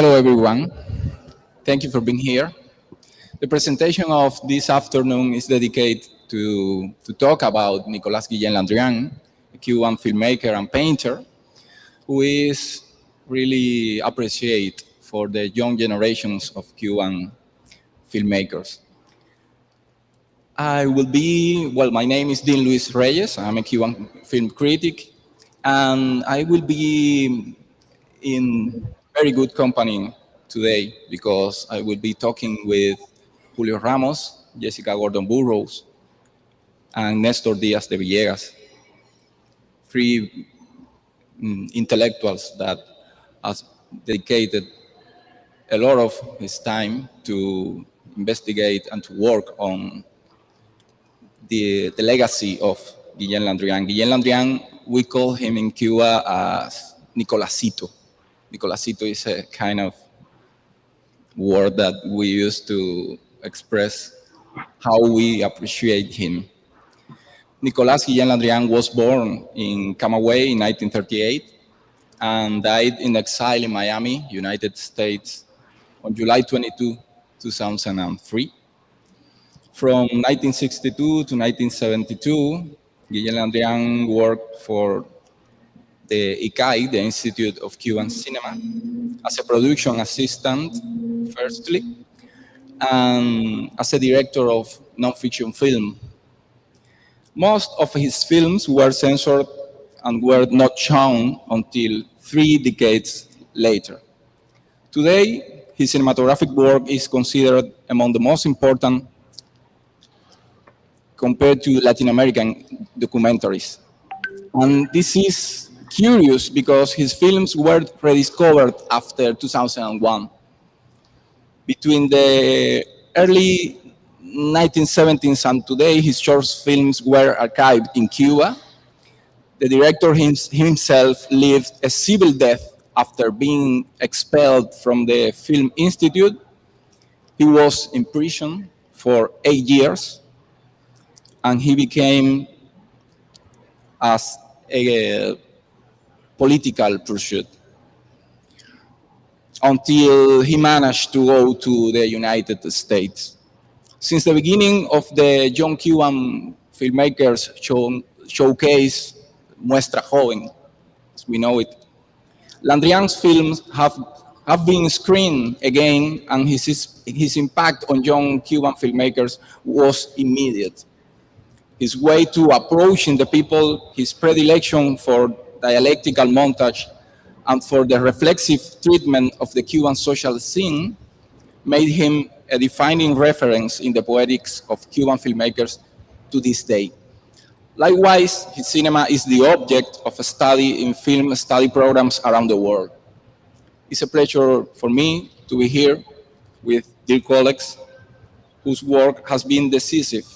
Hello, everyone. Thank you for being here. The presentation of this afternoon is dedicated to talk about Nicolás Guillén Landrián, a Cuban filmmaker and painter, who is really appreciated for the young generations of Cuban filmmakers. My name is Dean Luis Reyes. I'm a Cuban film critic, and I will be in very good company today because I will be talking with Julio Ramos, Jessica Gordon-Burroughs, and Néstor Díaz de Villegas, three intellectuals that has dedicated a lot of his time to investigate and to work on the legacy of Guillén Landrián. Guillén Landrián, we call him in Cuba as Nicolásito. Nicolásito is a kind of word that we use to express how we appreciate him. Nicolás Guillén Landrián was born in Camagüey in 1938 and died in exile in Miami, United States, on July 22, 2003. From 1962 to 1972, Guillén Landrián worked for the ICAI, the Institute of Cuban Cinema, as a production assistant, firstly, and as a director of non-fiction film. Most of his films were censored and were not shown until 3 decades later. Today, his cinematographic work is considered among the most important compared to Latin American documentaries. And this is curious because his films were rediscovered after 2001. Between the early 1970s and today, his short films were archived in Cuba. The director himself lived a civil death after being expelled from the Film Institute. He was in prison for 8 years, and he became as a political pursuit until he managed to go to the United States. Since the beginning of the young Cuban filmmakers showcase Muestra Joven, as we know it, Landrián's films have been screened again, and his impact on young Cuban filmmakers was immediate. His way to approaching the people, his predilection for dialectical montage, and for the reflexive treatment of the Cuban social scene made him a defining reference in the poetics of Cuban filmmakers to this day. Likewise, his cinema is the object of a study in film study programs around the world. It's a pleasure for me to be here with dear colleagues whose work has been decisive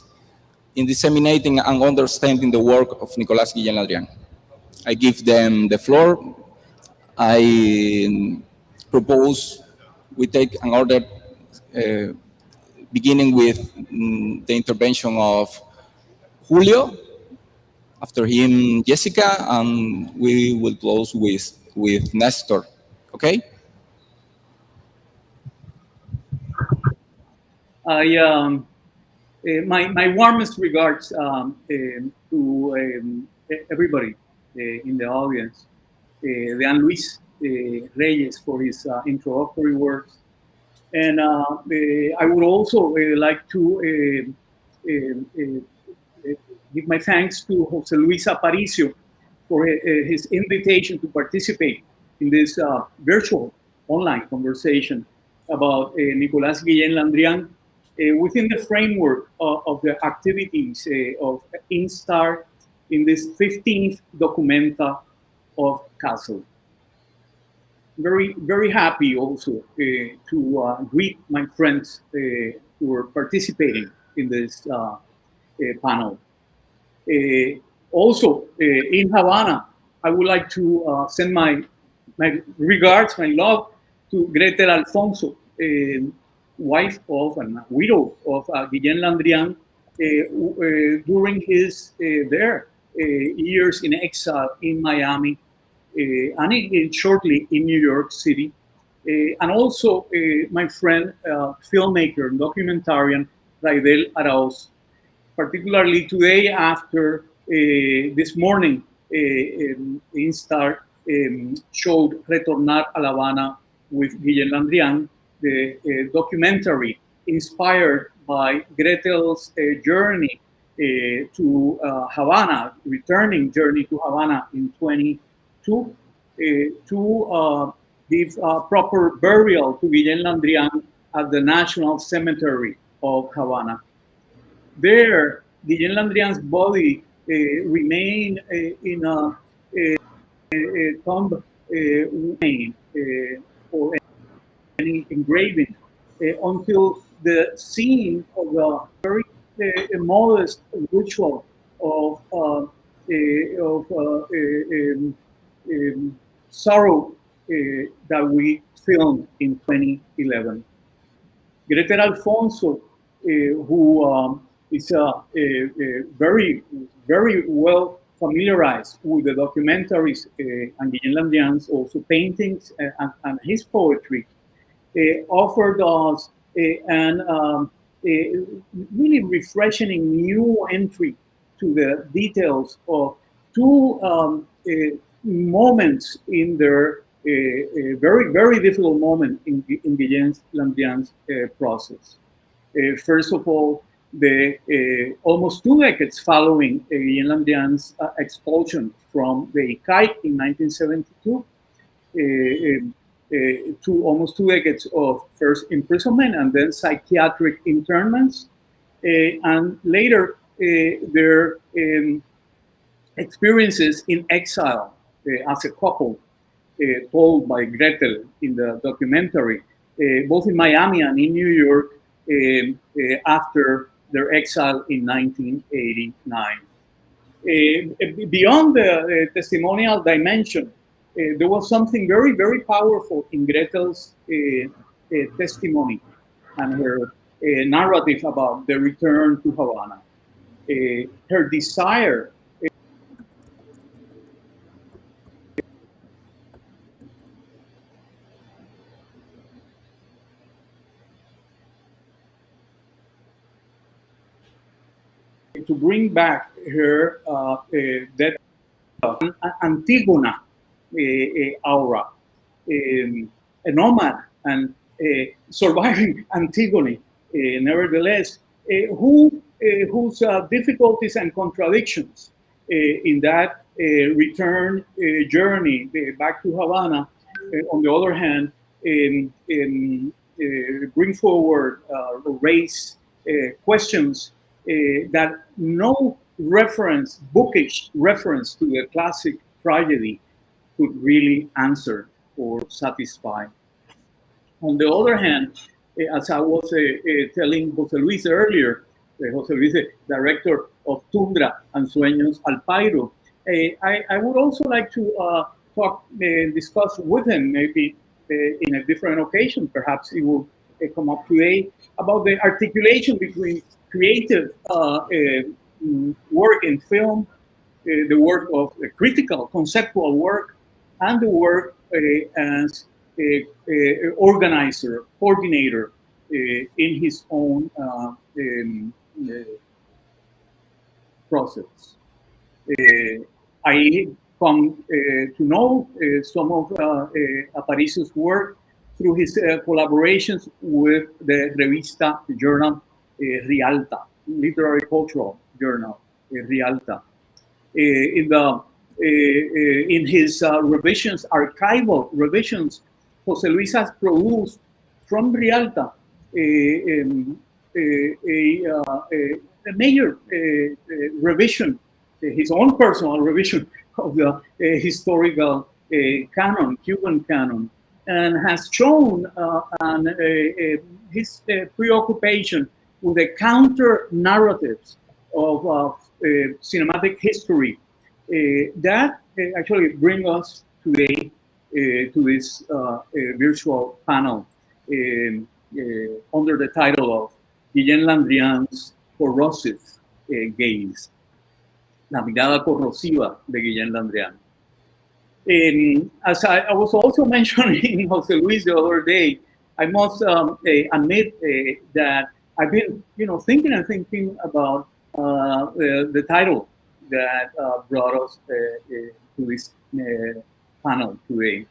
in disseminating and understanding the work of Nicolás Guillén Landrián. I give them the floor. I propose we take an order beginning with the intervention of Julio, after him Jessica, and we will close with Néstor. Okay? My warmest regards to everybody in the audience, Dan Luis Reyes for his introductory words. And I would also like to give my thanks to Jose Luis Aparicio for his invitation to participate in this virtual online conversation about Nicolás Guillén Landrián within the framework of the activities of INSTAR in this 15th documenta of Castle. Very, very happy also to greet my friends who are participating in this panel. Also, in Havana, I would like to send my regards, my love to Gretel Alfonso, wife of and widow of Guillén Landrián during his years in exile in Miami and shortly in New York City. and also my friend, filmmaker, documentarian, Raidel Araoz. Particularly today, after this morning, INSTAR showed Retornar a La Habana with Guillén Landrián, the documentary inspired by Gretel's journey to Havana, returning journey to Havana in 22, to give proper burial to Guillén Landrián at the National Cemetery of Havana. There, Guillén Landrián's body remained in a tomb or any engraving until the scene of a very modest ritual of sorrow that we filmed in 2011. Gretel Alfonso, who is very, very well familiarized with the documentaries and Guillén Landrián's also paintings and his poetry, offered us a really refreshing new entry to the details of two moments in their very, very difficult moment in Guillén Landrián's process. First of all, the almost 2 decades following Guillén Landrián's expulsion from the ICAIC in 1972, to almost 2 decades of first imprisonment and then psychiatric internments, and later their experiences in exile as a couple, told by Gretel in the documentary, both in Miami and in New York, after their exile in 1989. Beyond the testimonial dimension, there was something very, very powerful in Gretel's testimony and her narrative about the return to Havana. Her desire to bring back her that Antigona aura, a nomad and surviving Antigone, nevertheless, whose difficulties and contradictions in that return journey back to Havana, on the other hand, bring forward or raise questions that no reference, bookish reference to the classic tragedy could really answer or satisfy. On the other hand, as I was telling Jose Luis earlier, Jose Luis, director of Tundra and Sueños Alpairo, I would also like to discuss with him, maybe in a different occasion, perhaps it will come up today, about the articulation between creative work in film, the work of critical, conceptual work, and the work as organizer, coordinator in his own process. I come to know some of Aparicio's work through his collaborations with the Revista journal Rialta, literary cultural journal Rialta. In his revisions, archival revisions, Jose Luis has produced from Rialta a major revision, his own personal revision of the historical canon, Cuban canon, and has shown his preoccupation with the counter narratives of cinematic history that actually bring us today to this virtual panel under the title of Guillén Landrián's Corrosive Gaze, la mirada corrosiva de Guillén Landrián. As I was also mentioning Jose Luis the other day, I must admit that I've been, thinking about the title that brought us to this panel today,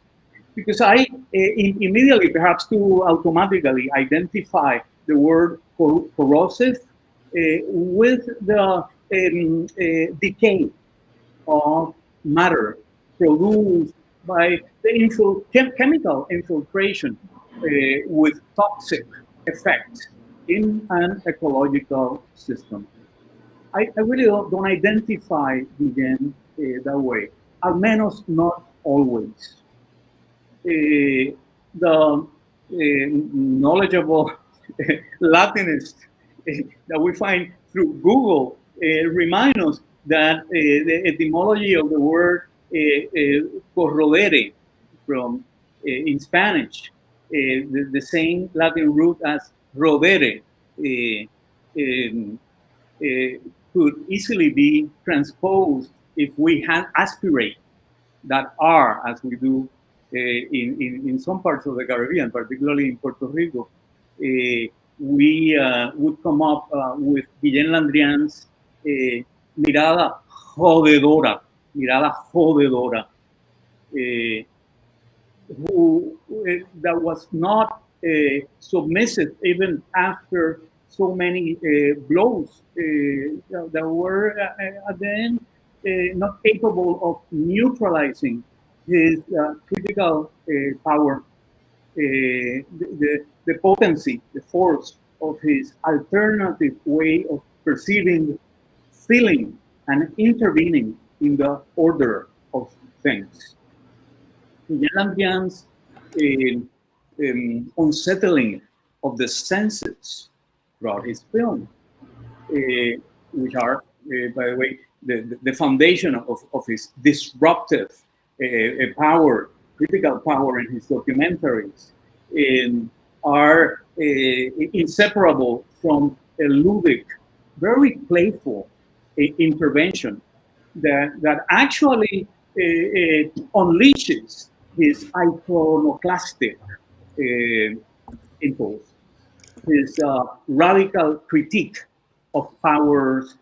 because I immediately, perhaps too automatically, identify the word corrosive with the decay of matter produced by the chemical infiltration with toxic effects in an ecological system. I really don't identify Guillén that way, al menos not always. The knowledgeable Latinist that we find through Google remind us that the etymology of the word corrodere from in Spanish, the same Latin root as rodere, could easily be transposed if we had aspirate that R, as we do in some parts of the Caribbean, particularly in Puerto Rico. We would come up with Guillén Landrián's mirada jodedora, who that was not submissive even after so many blows that were at the end not capable of neutralizing his critical power, the potency, the force of his alternative way of perceiving, feeling, and intervening in the order of things. Guillén Landrián's unsettling of the senses throughout his film, which are, by the way, the foundation of his disruptive power, critical power in his documentaries, are inseparable from a ludic, very playful intervention that actually unleashes his iconoclastic impulse, his radical critique of power's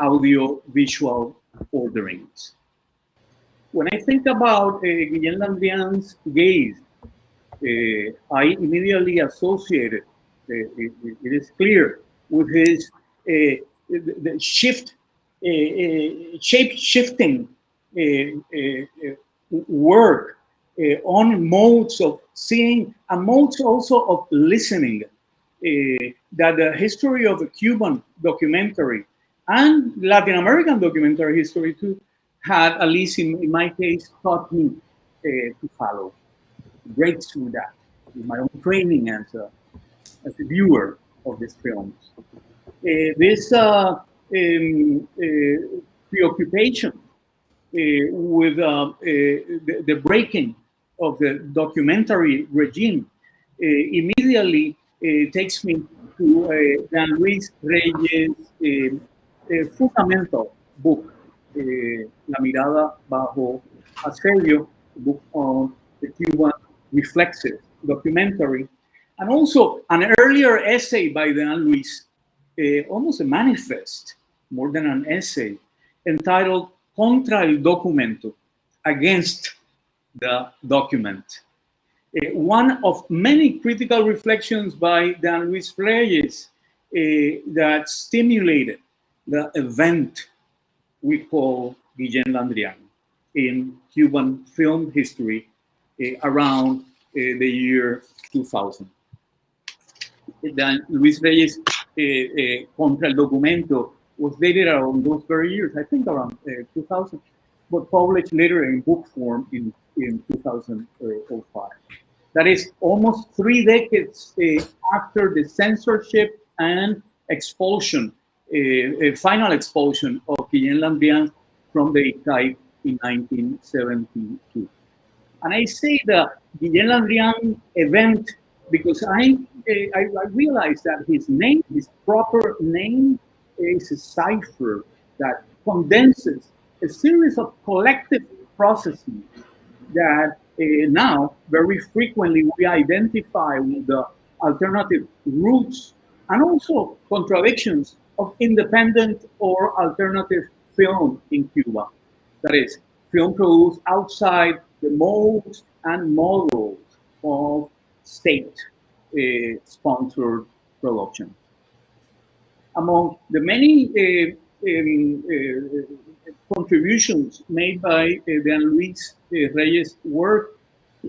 audio-visual orderings. When I think about Guillén Landrián's gaze, I immediately associated, it is clear, with his the shape-shifting work on modes of seeing and modes also of listening, that the history of the Cuban documentary and Latin American documentary history too had, at least in my case, taught me to follow. Breakthrough that in my own training as a viewer of these films. This preoccupation with the breaking of the documentary regime immediately takes me to Dan Luis Reyes' fundamental book, La mirada bajo asedio, book on the Cuban reflexive documentary, and also an earlier essay by Dan Luis, almost a manifest, more than an essay, entitled Contra el Documento, Against the Document. One of many critical reflections by Dan Luis Reyes that stimulated the event we call Guillén Landrián in Cuban film history around the year 2000. Dan Luis Reyes' Contra el Documento was dated around those very years, I think around 2000, but published later in book form in 2005. That is almost 3 decades after the censorship and expulsion, final expulsion of Guillén Landrián from the ICAI in 1972. And I say the Guillén Landrián event because I realized that his name, his proper name, is a cipher that condenses a series of collective processes that now very frequently we identify with the alternative roots and also contradictions of independent or alternative film in Cuba. That is, film produced outside the molds and models of state sponsored production. Among the many contributions made by Dan Luis Reyes' work,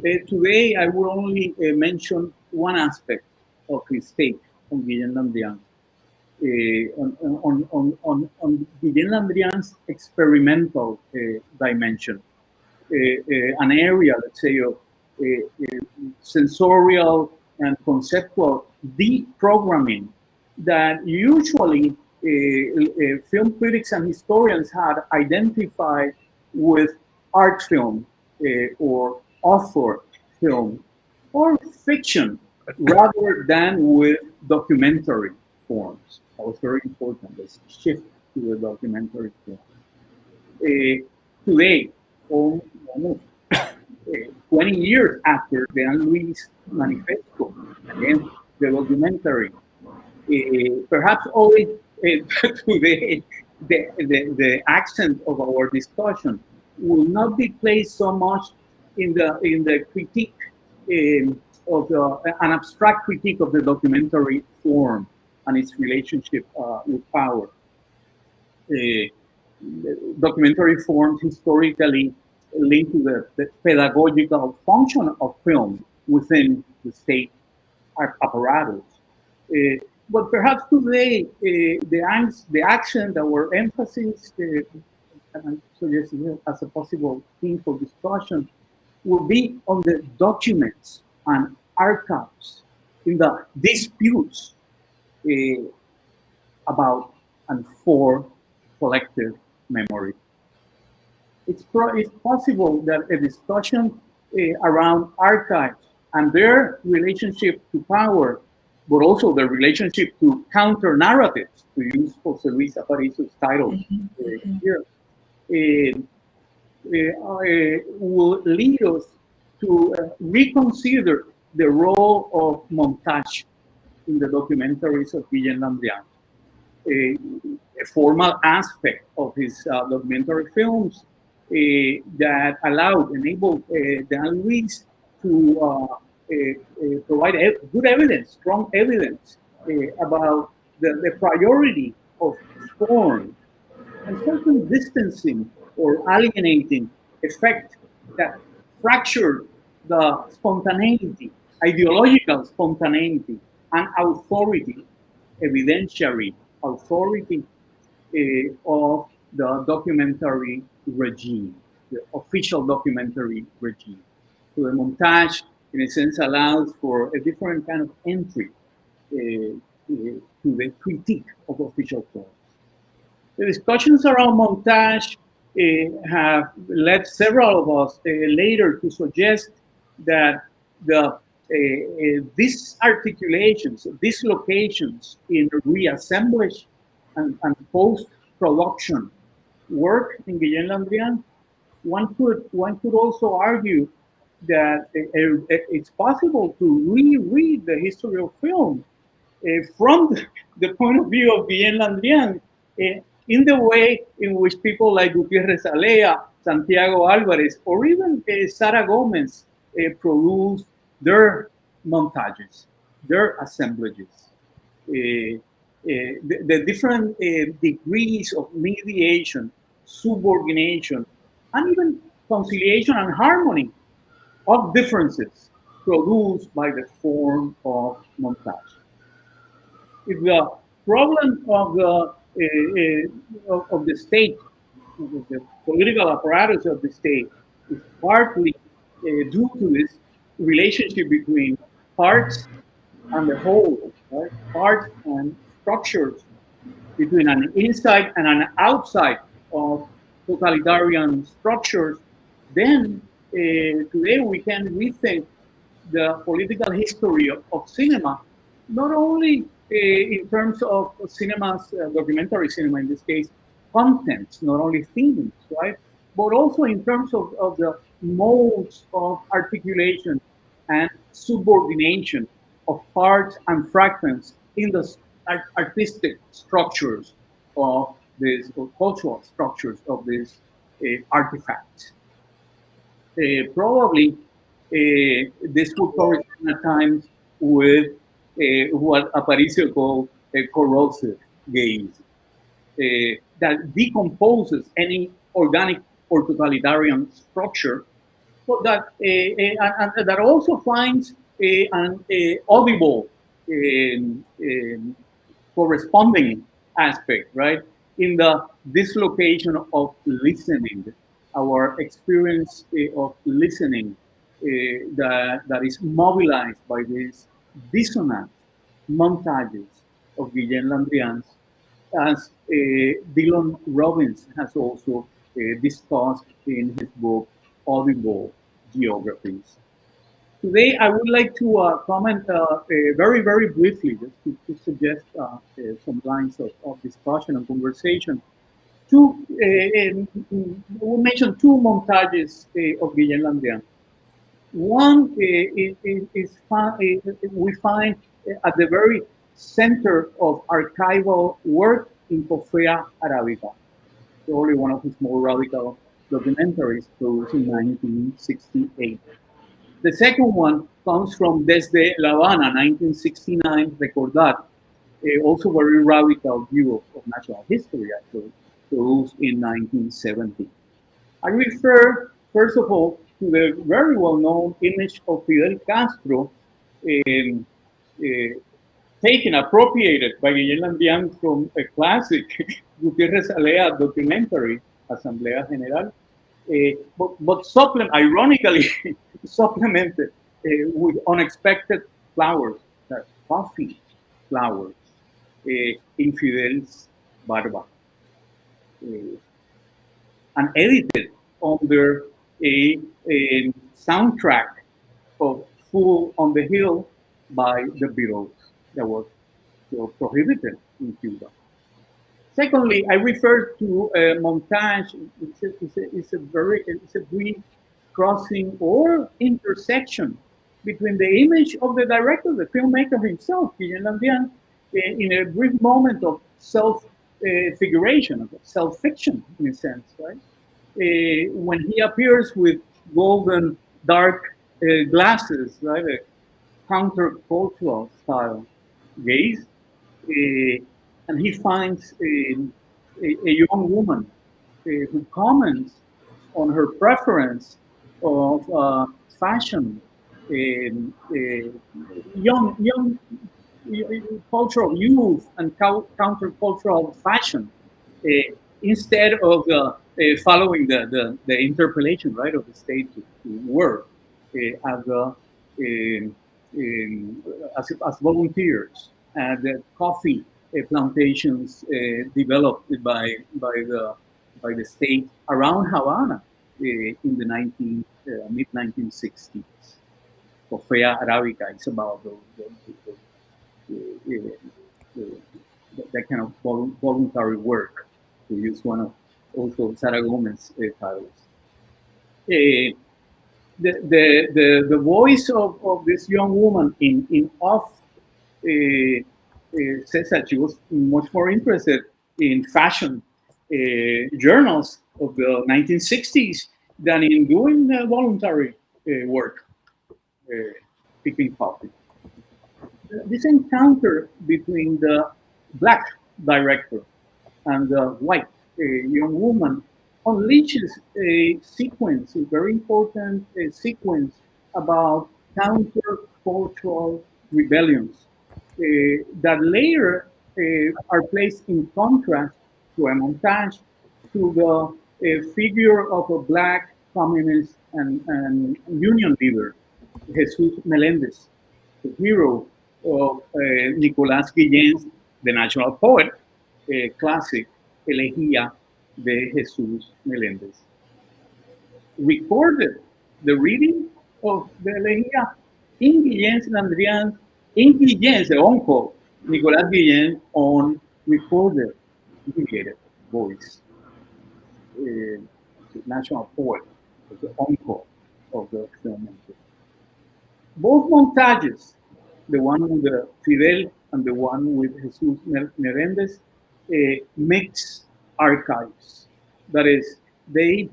today I will only mention one aspect of his take on Guillén Landrián. On Guillén Landrián's experimental dimension, an area, let's say, of sensorial and conceptual deprogramming that usually film critics and historians had identified with art film or author film or fiction rather than with documentary forms. That was very important, this shift to the documentary form. Today, almost 20 years after the Luis Manifesto, again, the documentary, perhaps always today the accent of our discussion will not be placed so much in the critique of an abstract critique of the documentary form and its relationship with power. Documentary forms historically linked to the pedagogical function of film within the state apparatus. But perhaps today, the accent, our emphasis, and I'm suggesting as a possible theme for discussion, will be on the documents and archives in the disputes about and for collective memory. It's possible that a discussion around archives and their relationship to power, but also the relationship to counter-narratives, to use Jose Luis Aparicio's title here, will lead us to reconsider the role of montage in the documentaries of Guillén Landrián. A formal aspect of his documentary films that enabled Dan Luis to provide good evidence, strong evidence about the priority of form and certain distancing or alienating effect that fractured the spontaneity, ideological spontaneity, and authority, evidentiary authority of the documentary regime, the official documentary regime. So the montage, in a sense, allows for a different kind of entry to the critique of official forms. The discussions around montage have led several of us later to suggest that these articulations, dislocations in reassemblage and post-production work in Guillén Landrián, one could also argue that it's possible to reread the history of film from the point of view of Guillén Landrián in the way in which people like Gutiérrez Alea, Santiago Álvarez, or even Sara Gomez produce their montages, their assemblages. The different degrees of mediation, subordination, and even conciliation and harmony of differences produced by the form of montage. If the problem of the state, of the political apparatus of the state, is partly due to this relationship between parts and the whole, right? Parts and structures, between an inside and an outside of totalitarian structures, then today we can rethink the political history of cinema, not only in terms of cinema's documentary cinema, in this case, contents, not only themes, right? but also in terms of the modes of articulation and subordination of parts and fragments in the artistic structures of this, or cultural structures of this artifact. Probably this would correspond at times with what Aparicio called a corrosive gaze, that decomposes any organic or totalitarian structure, but that and that also finds an audible corresponding aspect, right, in the dislocation of listening, our experience of listening that is mobilized by these dissonant montages of Guillén Landrián, as Dylan Robbins has also discussed in his book Audible Geographies. Today, I would like to comment very, very briefly, just to suggest some lines of discussion and conversation. We'll mention two montages of Guillén Landrián. One we find at the very center of archival work in Coffea Arabica, probably one of his more radical documentaries produced in 1968. The second one comes from Desde La Habana, 1969, Recordar, also very radical view of national history, actually, produced in 1970. I refer, first of all, to the very well-known image of Fidel Castro, taken, appropriated by Guillén Landrián from a classic Gutiérrez Alea documentary, Asamblea General, but ironically supplemented with unexpected flowers, coffee flowers, in Fidel's barba, and edited under a soundtrack of Fool on the Hill by the Beatles that was still prohibited in Cuba. Secondly, I refer to a montage. It's a brief crossing or intersection between the image of the director, the filmmaker himself, Guillén Landrián, in a brief moment of self-figuration, of self-fiction, in a sense, right? When he appears with golden, dark glasses, right, a countercultural style gaze, and he finds a young woman who comments on her preference of fashion, young cultural youth and countercultural fashion, instead of following the interpellation, right, of the state to work as volunteers at the coffee plantations developed by the state around Havana in the mid 1960s. Coffea Arabica is about that kind of voluntary work, to use one of also Sara Gomez's titles. The voice of this young woman in off says that she was much more interested in fashion journals of the 1960s than in doing voluntary work, picking coffee. This encounter between the black director and the white young woman unleashes a sequence, a very important sequence about countercultural rebellions that later are placed in contrast to a montage to the figure of a black communist and union leader, Jesus Melendez, the hero of Nicolás Guillén, the national poet, classic Elegía de Jesús Meléndez. Recorded the reading of the Elegía in Guillén Landrián, in Guillén's uncle, Nicolás Guillén, on recorded, mediated voice. the national poet, the uncle of the filmmaker. Both montages, the one with Fidel and the one with Jesus Meréndez, mix archives. That is, they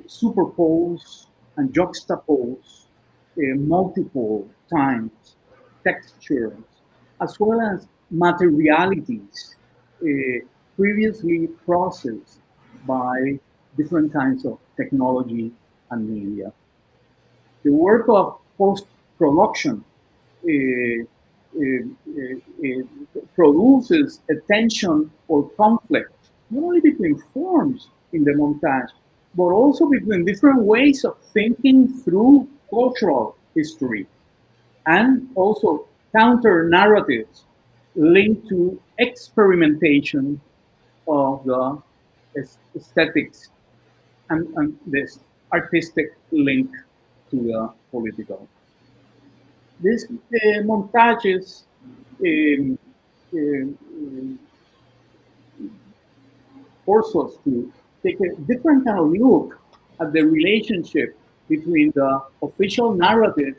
superpose and juxtapose multiple times, textures, as well as materialities previously processed by different kinds of technology and media. The work of post-production produces a tension or conflict, not only between forms in the montage, but also between different ways of thinking through cultural history, and also counter narratives linked to experimentation of the aesthetics and this artistic link to the political. These montages force us to take a different kind of look at the relationship between the official narrative,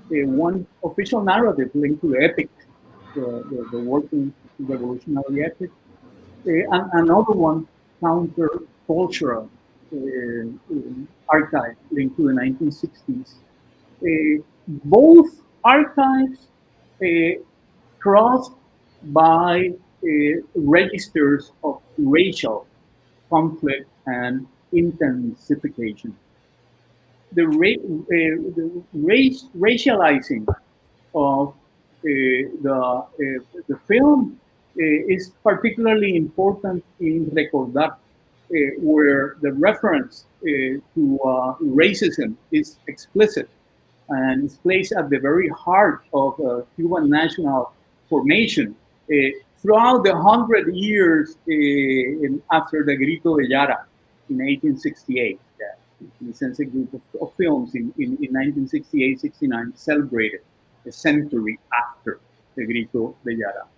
one official narrative linked to the epic, the working revolutionary epic, and another one counter-cultural archive linked to the 1960s. Both archives crossed by registers of racial conflict and intensification. The racializing of the film is particularly important in Recordar, where the reference to racism is explicit and is placed at the very heart of Cuban national formation throughout the 100 years after the Grito de Yara in 1868. In a sense, a group of films in 1968-69 celebrated a century after the Grito de Yara.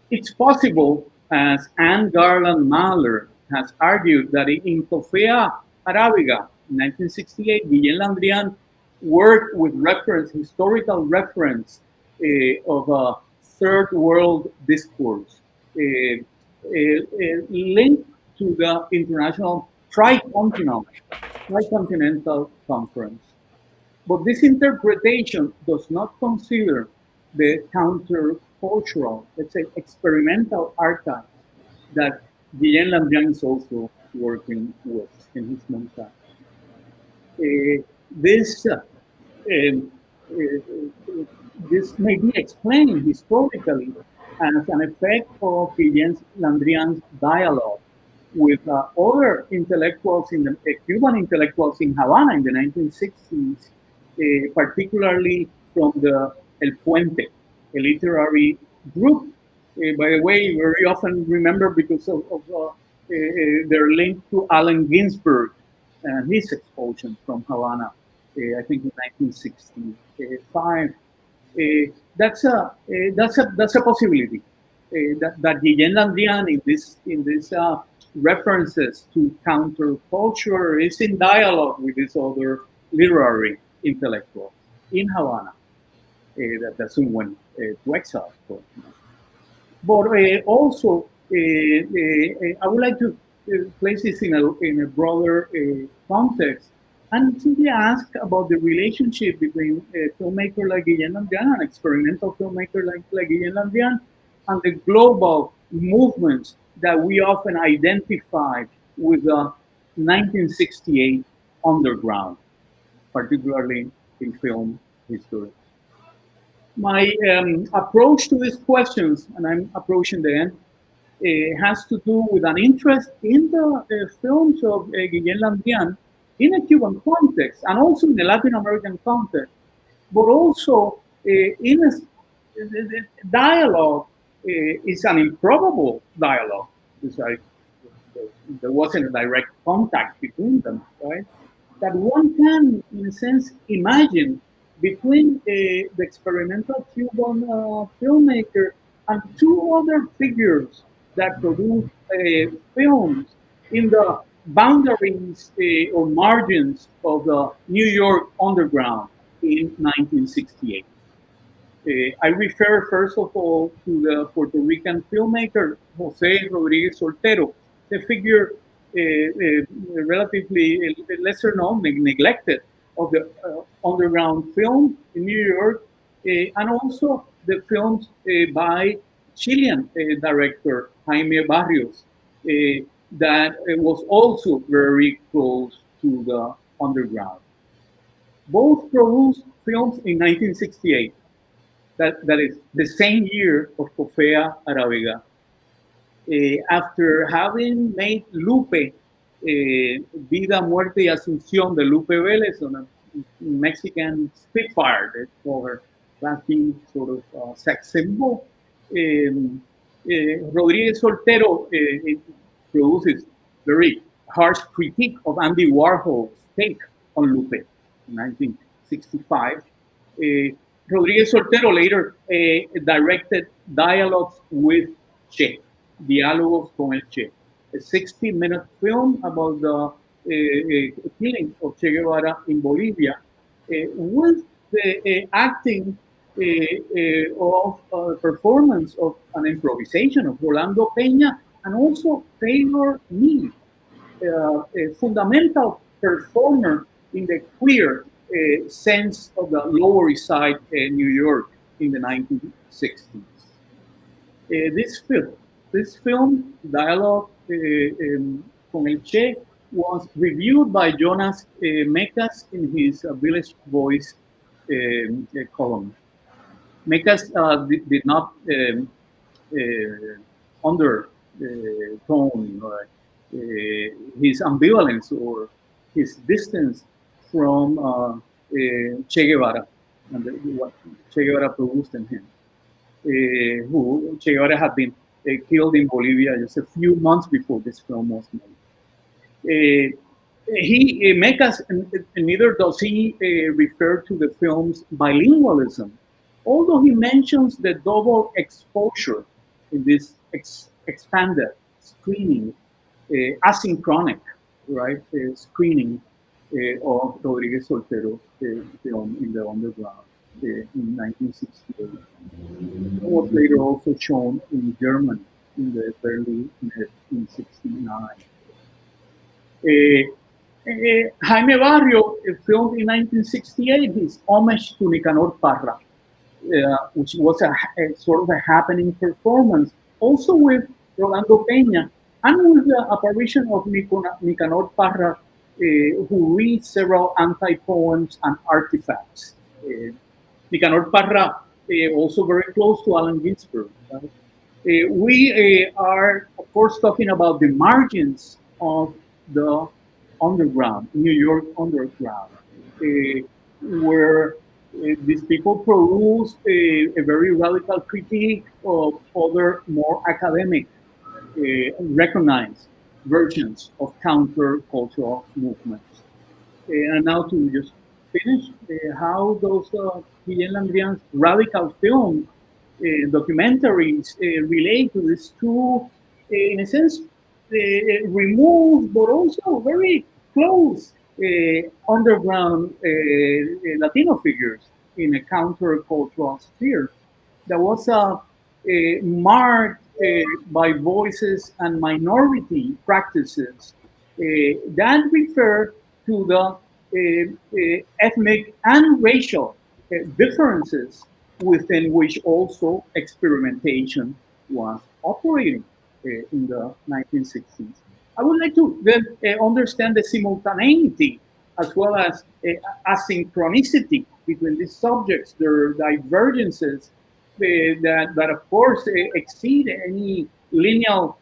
It's possible, as Anne Garland Mahler has argued, that in Tofea Arábiga, in 1968, Guillén Landrián worked with historical reference of a third world discourse linked to the international tricontinental conference. But this interpretation does not consider the countercultural, let's say, experimental archive that Guillén Landrián is also working with in his montage. This may be explained historically as an effect of Guillén Landrián's dialogue with other intellectuals, Cuban intellectuals in Havana in the 1960s, particularly from the El Puente, a literary group. By the way, very often remember because of their link to Allen Ginsberg and his expulsion from Havana, I think in 1965. That's a possibility. That Guillén Landrián in this references to counterculture is in dialogue with these other literary intellectuals in Havana that soon went to exile, of course. But also, I would like to place this in a broader context and simply ask about the relationship between a filmmaker like Guillén Landrián, an experimental filmmaker like Guillén Landrián, and the global movements that we often identify with the 1968 underground, particularly in film history. My approach to these questions, and I'm approaching the end, has to do with an interest in the films of Guillén Landrián in a Cuban context and also in a Latin American context, but also in a dialogue is an improbable dialogue. It's like there wasn't a direct contact between them, right? That one can, in a sense, imagine between the experimental Cuban filmmaker and two other figures that produce films in the boundaries or margins of the New York underground in 1968. I refer first of all to the Puerto Rican filmmaker José Rodríguez Soltero, the figure relatively lesser known, neglected of the underground film in New York, and also the films by Chilean director Jaime Barrios, that was also very close to the underground. Both produced films in 1968. That is the same year of Cofea Aravega. After having made Lupe, Vida, Muerte y Asunción de Lupe Vélez, on a Mexican Spitfire, they call her, that being sort of sex symbol. Rodríguez Soltero produces very harsh critique of Andy Warhol's take on Lupe in 1965. Rodríguez Soltero later directed Dialogues with Che, Diálogos con el Che, a 60-minute film about the killing of Che Guevara in Bolivia, with the acting of performance of an improvisation of Rolando Peña and also Taylor Mead, a fundamental performer in the queer sense of the Lower East Side New York in the 1960s. This film, Dialogue con el Che, was reviewed by Jonas Mekas in his Village Voice column. Mekas did not undertone his ambivalence or his distance from Che Guevara and what Che Guevara produced in him. Who Che Guevara had been killed in Bolivia just a few months before this film was made. Mekas, neither does he refer to the film's bilingualism, although he mentions the double exposure in this expanded screening, asynchronic, right, screening of Rodríguez Soltero's film in the underground in 1968. It was later also shown in Germany in the early in 69. Jaime Barrio filmed in 1968 his homage to Nicanor Parra, which was a sort of a happening performance, also with Rolando Peña, and with the apparition of Nicanor Parra, who reads several anti-poems and artifacts. Nicanor Parra, also very close to Allen Ginsberg. Right? We are, of course, talking about the margins of the underground, New York underground, where these people produce a very radical critique of other more academic, recognized versions of counter-cultural movements. And now to just finish, how those Guillén Landrián's radical film documentaries relate to these two, in a sense, removed but also very close underground Latino figures in a countercultural sphere that was marked by voices and minority practices that refer to the ethnic and racial differences within which also experimentation was operating in the 1960s. I would like to then understand the simultaneity as well as asynchronicity between these subjects, their divergences that of course exceed any linear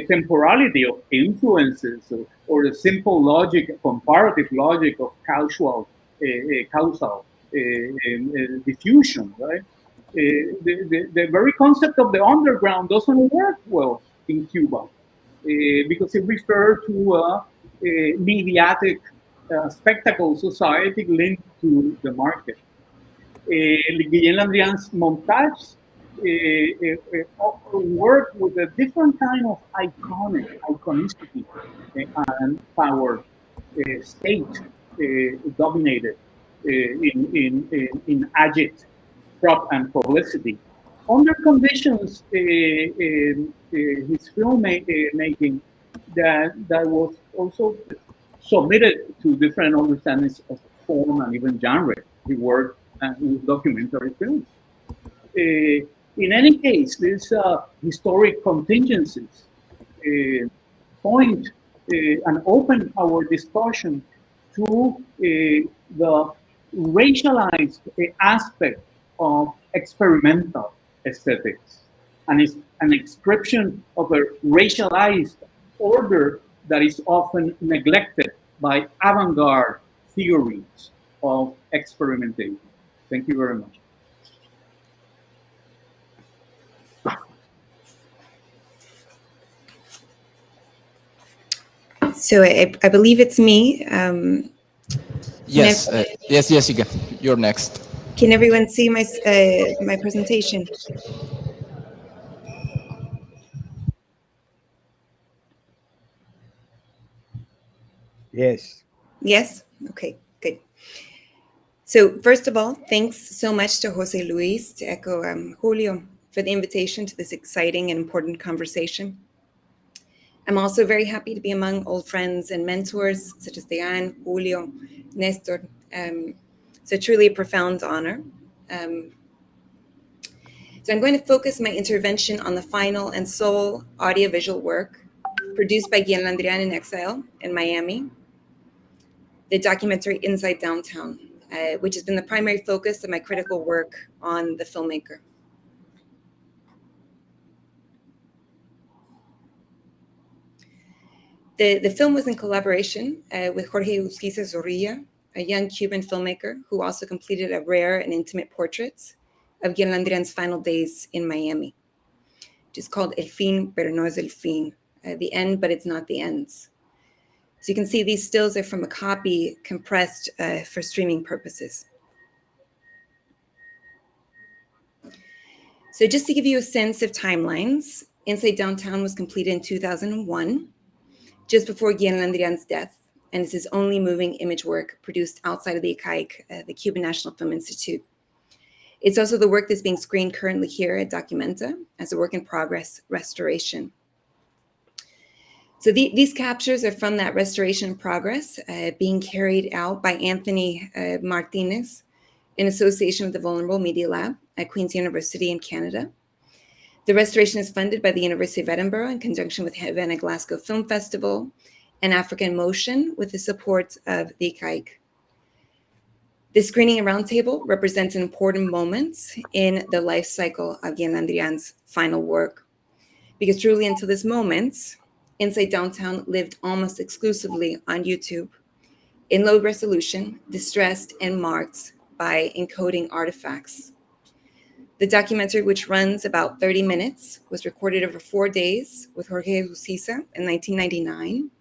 temporality of influences or the simple logic, comparative logic of causal diffusion, right? The very concept of the underground doesn't work well in Cuba because it refers to a mediatic spectacle society linked to the market. Guillén Landrián's montage work with a different kind of iconicity and power state dominated in agit, prop, and publicity. Under conditions, his film making that was also submitted to different understandings of form and even genre. He worked with documentary films. In any case, these historic contingencies point and open our discussion to the racialized aspect of experimental aesthetics, and it's an description of a racialized order that is often neglected by avant-garde theories of experimentation. Thank you very much. So I believe it's me. Yes, yes, you can. You're next. Can everyone see my my presentation? Yes. Yes? Okay, good. So first of all, thanks so much to Jose Luis, to echo Julio, for the invitation to this exciting and important conversation. I'm also very happy to be among old friends and mentors such as Díaz, Julio, Néstor. So truly a profound honor. So I'm going to focus my intervention on the final and sole audiovisual work produced by Guillén Landrián in exile in Miami, the documentary Inside Downtown, which has been the primary focus of my critical work on the filmmaker. The film was in collaboration with Jorge Usquiza Zorrilla, a young Cuban filmmaker who also completed a rare and intimate portrait of Guillén Landrián's final days in Miami, which is called El Fin, pero no es el fin, the end, but it's not the ends. So you can see these stills are from a copy compressed for streaming purposes. So just to give you a sense of timelines, Inside Downtown was completed in 2001, just before Guillén Landrián's death, and it's his only moving image work produced outside of the ICAIC, the Cuban National Film Institute. It's also the work that's being screened currently here at Documenta as a work in progress restoration. So these captures are from that restoration in progress being carried out by Anthony Martinez in association with the Vulnerable Media Lab at Queen's University in Canada. The restoration is funded by the University of Edinburgh in conjunction with Havana Glasgow Film Festival and Africa in Motion with the support of the ICAIC. The screening and roundtable represents an important moment in the life cycle of Guillén Landrián's final work, because truly until this moment, Inside Downtown lived almost exclusively on YouTube, in low resolution, distressed and marked by encoding artifacts. The documentary, which runs about 30 minutes, was recorded over 4 days with Jorge Usquiza in 1999.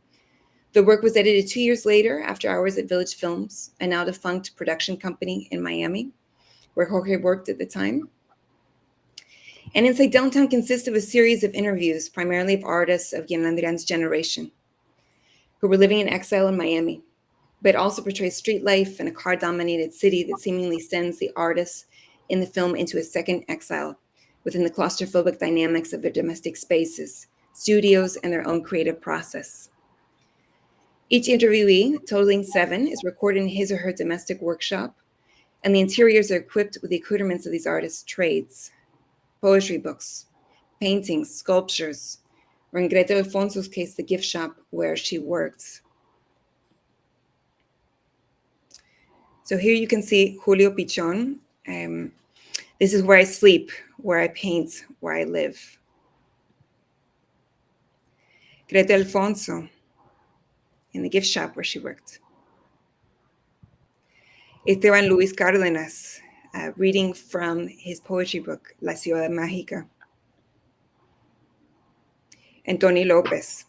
The work was edited 2 years later after hours at Village Films, a now defunct production company in Miami, where Jorge worked at the time. And Inside Downtown consists of a series of interviews, primarily of artists of Guillén Landrián's generation, who were living in exile in Miami, but also portrays street life in a car-dominated city that seemingly sends the artists in the film into a second exile within the claustrophobic dynamics of their domestic spaces, studios, and their own creative process. Each interviewee, totaling 7, is recorded in his or her domestic workshop, and the interiors are equipped with the accoutrements of these artists' trades: poetry books, paintings, sculptures, or in Greta Alfonso's case, the gift shop where she worked. So here you can see Julio Pichon. This is where I sleep, where I paint, where I live. Greta Alfonso, in the gift shop where she worked. Esteban Luis Cárdenas, reading from his poetry book, La Ciudad Mágica. And Tony Lopez.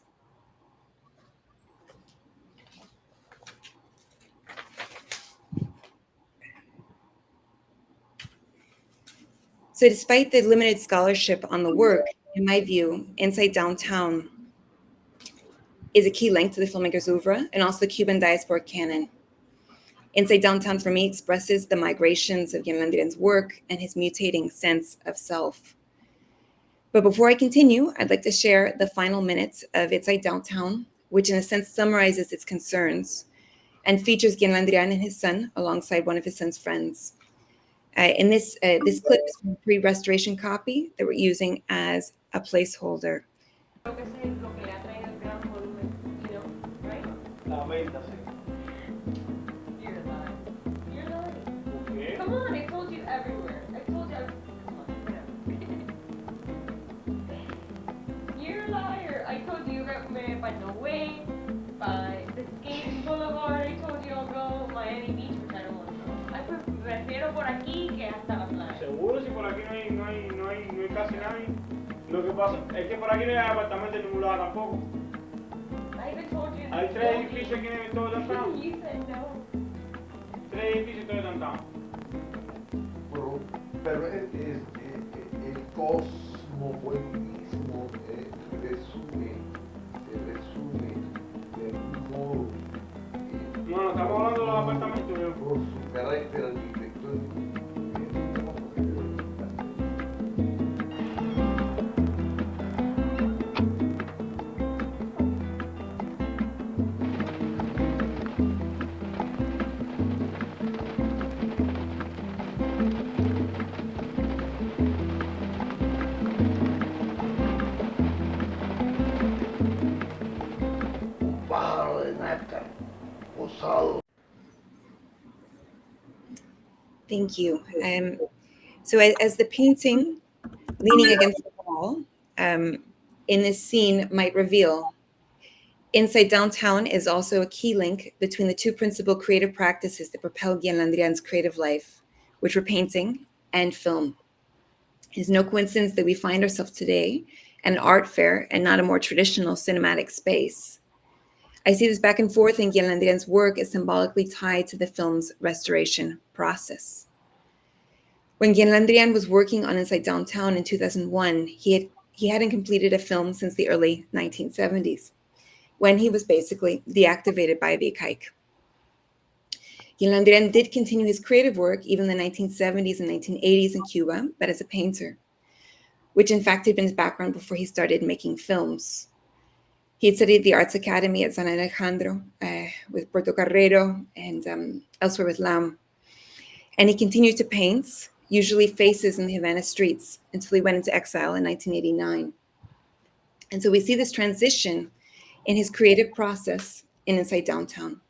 So despite the limited scholarship on the work, in my view, Inside Downtown is a key link to the filmmaker's oeuvre and also the Cuban diasporic canon. Inside Downtown, for me, expresses the migrations of Guillén Landrián's work and his mutating sense of self. But before I continue, I'd like to share the final minutes of Inside Downtown, which in a sense summarizes its concerns and features Guillén Landrián and his son alongside one of his son's friends. In this clip is from a pre-restoration copy that we're using as a placeholder. Come on, I told you everywhere. I told you. Come on, whatever. You're a liar. I told you by the way, by the skate boulevard. I told you I'll go Miami Beach, which I don't want to go. I prefiero por aquí que hasta la playa. Seguro, si por aquí no hay casi nadie. Lo que pasa es que por aquí no hay apartamento en ningún lado tampoco. I even told you. Hay 3 edificios aquí en todo downtown. You said no. 3 edificios en todo downtown. Pero el cosmopolitismo resume de algún modo No, estamos hablando de los apartamentos. por su carácter arquitectónico. Thank you. So as the painting leaning against the wall in this scene might reveal, Inside Downtown is also a key link between the two principal creative practices that propel Guillén Landrián's creative life, which were painting and film. It is no coincidence that we find ourselves today at an art fair and not a more traditional cinematic space. I see this back and forth in Guillén Landrián's work as symbolically tied to the film's restoration process. When Guillén Landrián was working on Inside Downtown in 2001, he hadn't completed a film since the early 1970s, when he was basically deactivated by the ICAIC. Guillén Landrián did continue his creative work even in the 1970s and 1980s in Cuba, but as a painter, which in fact had been his background before he started making films. He had studied at the Arts Academy at San Alejandro with Puerto Carrero and elsewhere with Lam. And he continued to paint, usually faces in the Havana streets, until he went into exile in 1989. And so we see this transition in his creative process in Inside Downtown.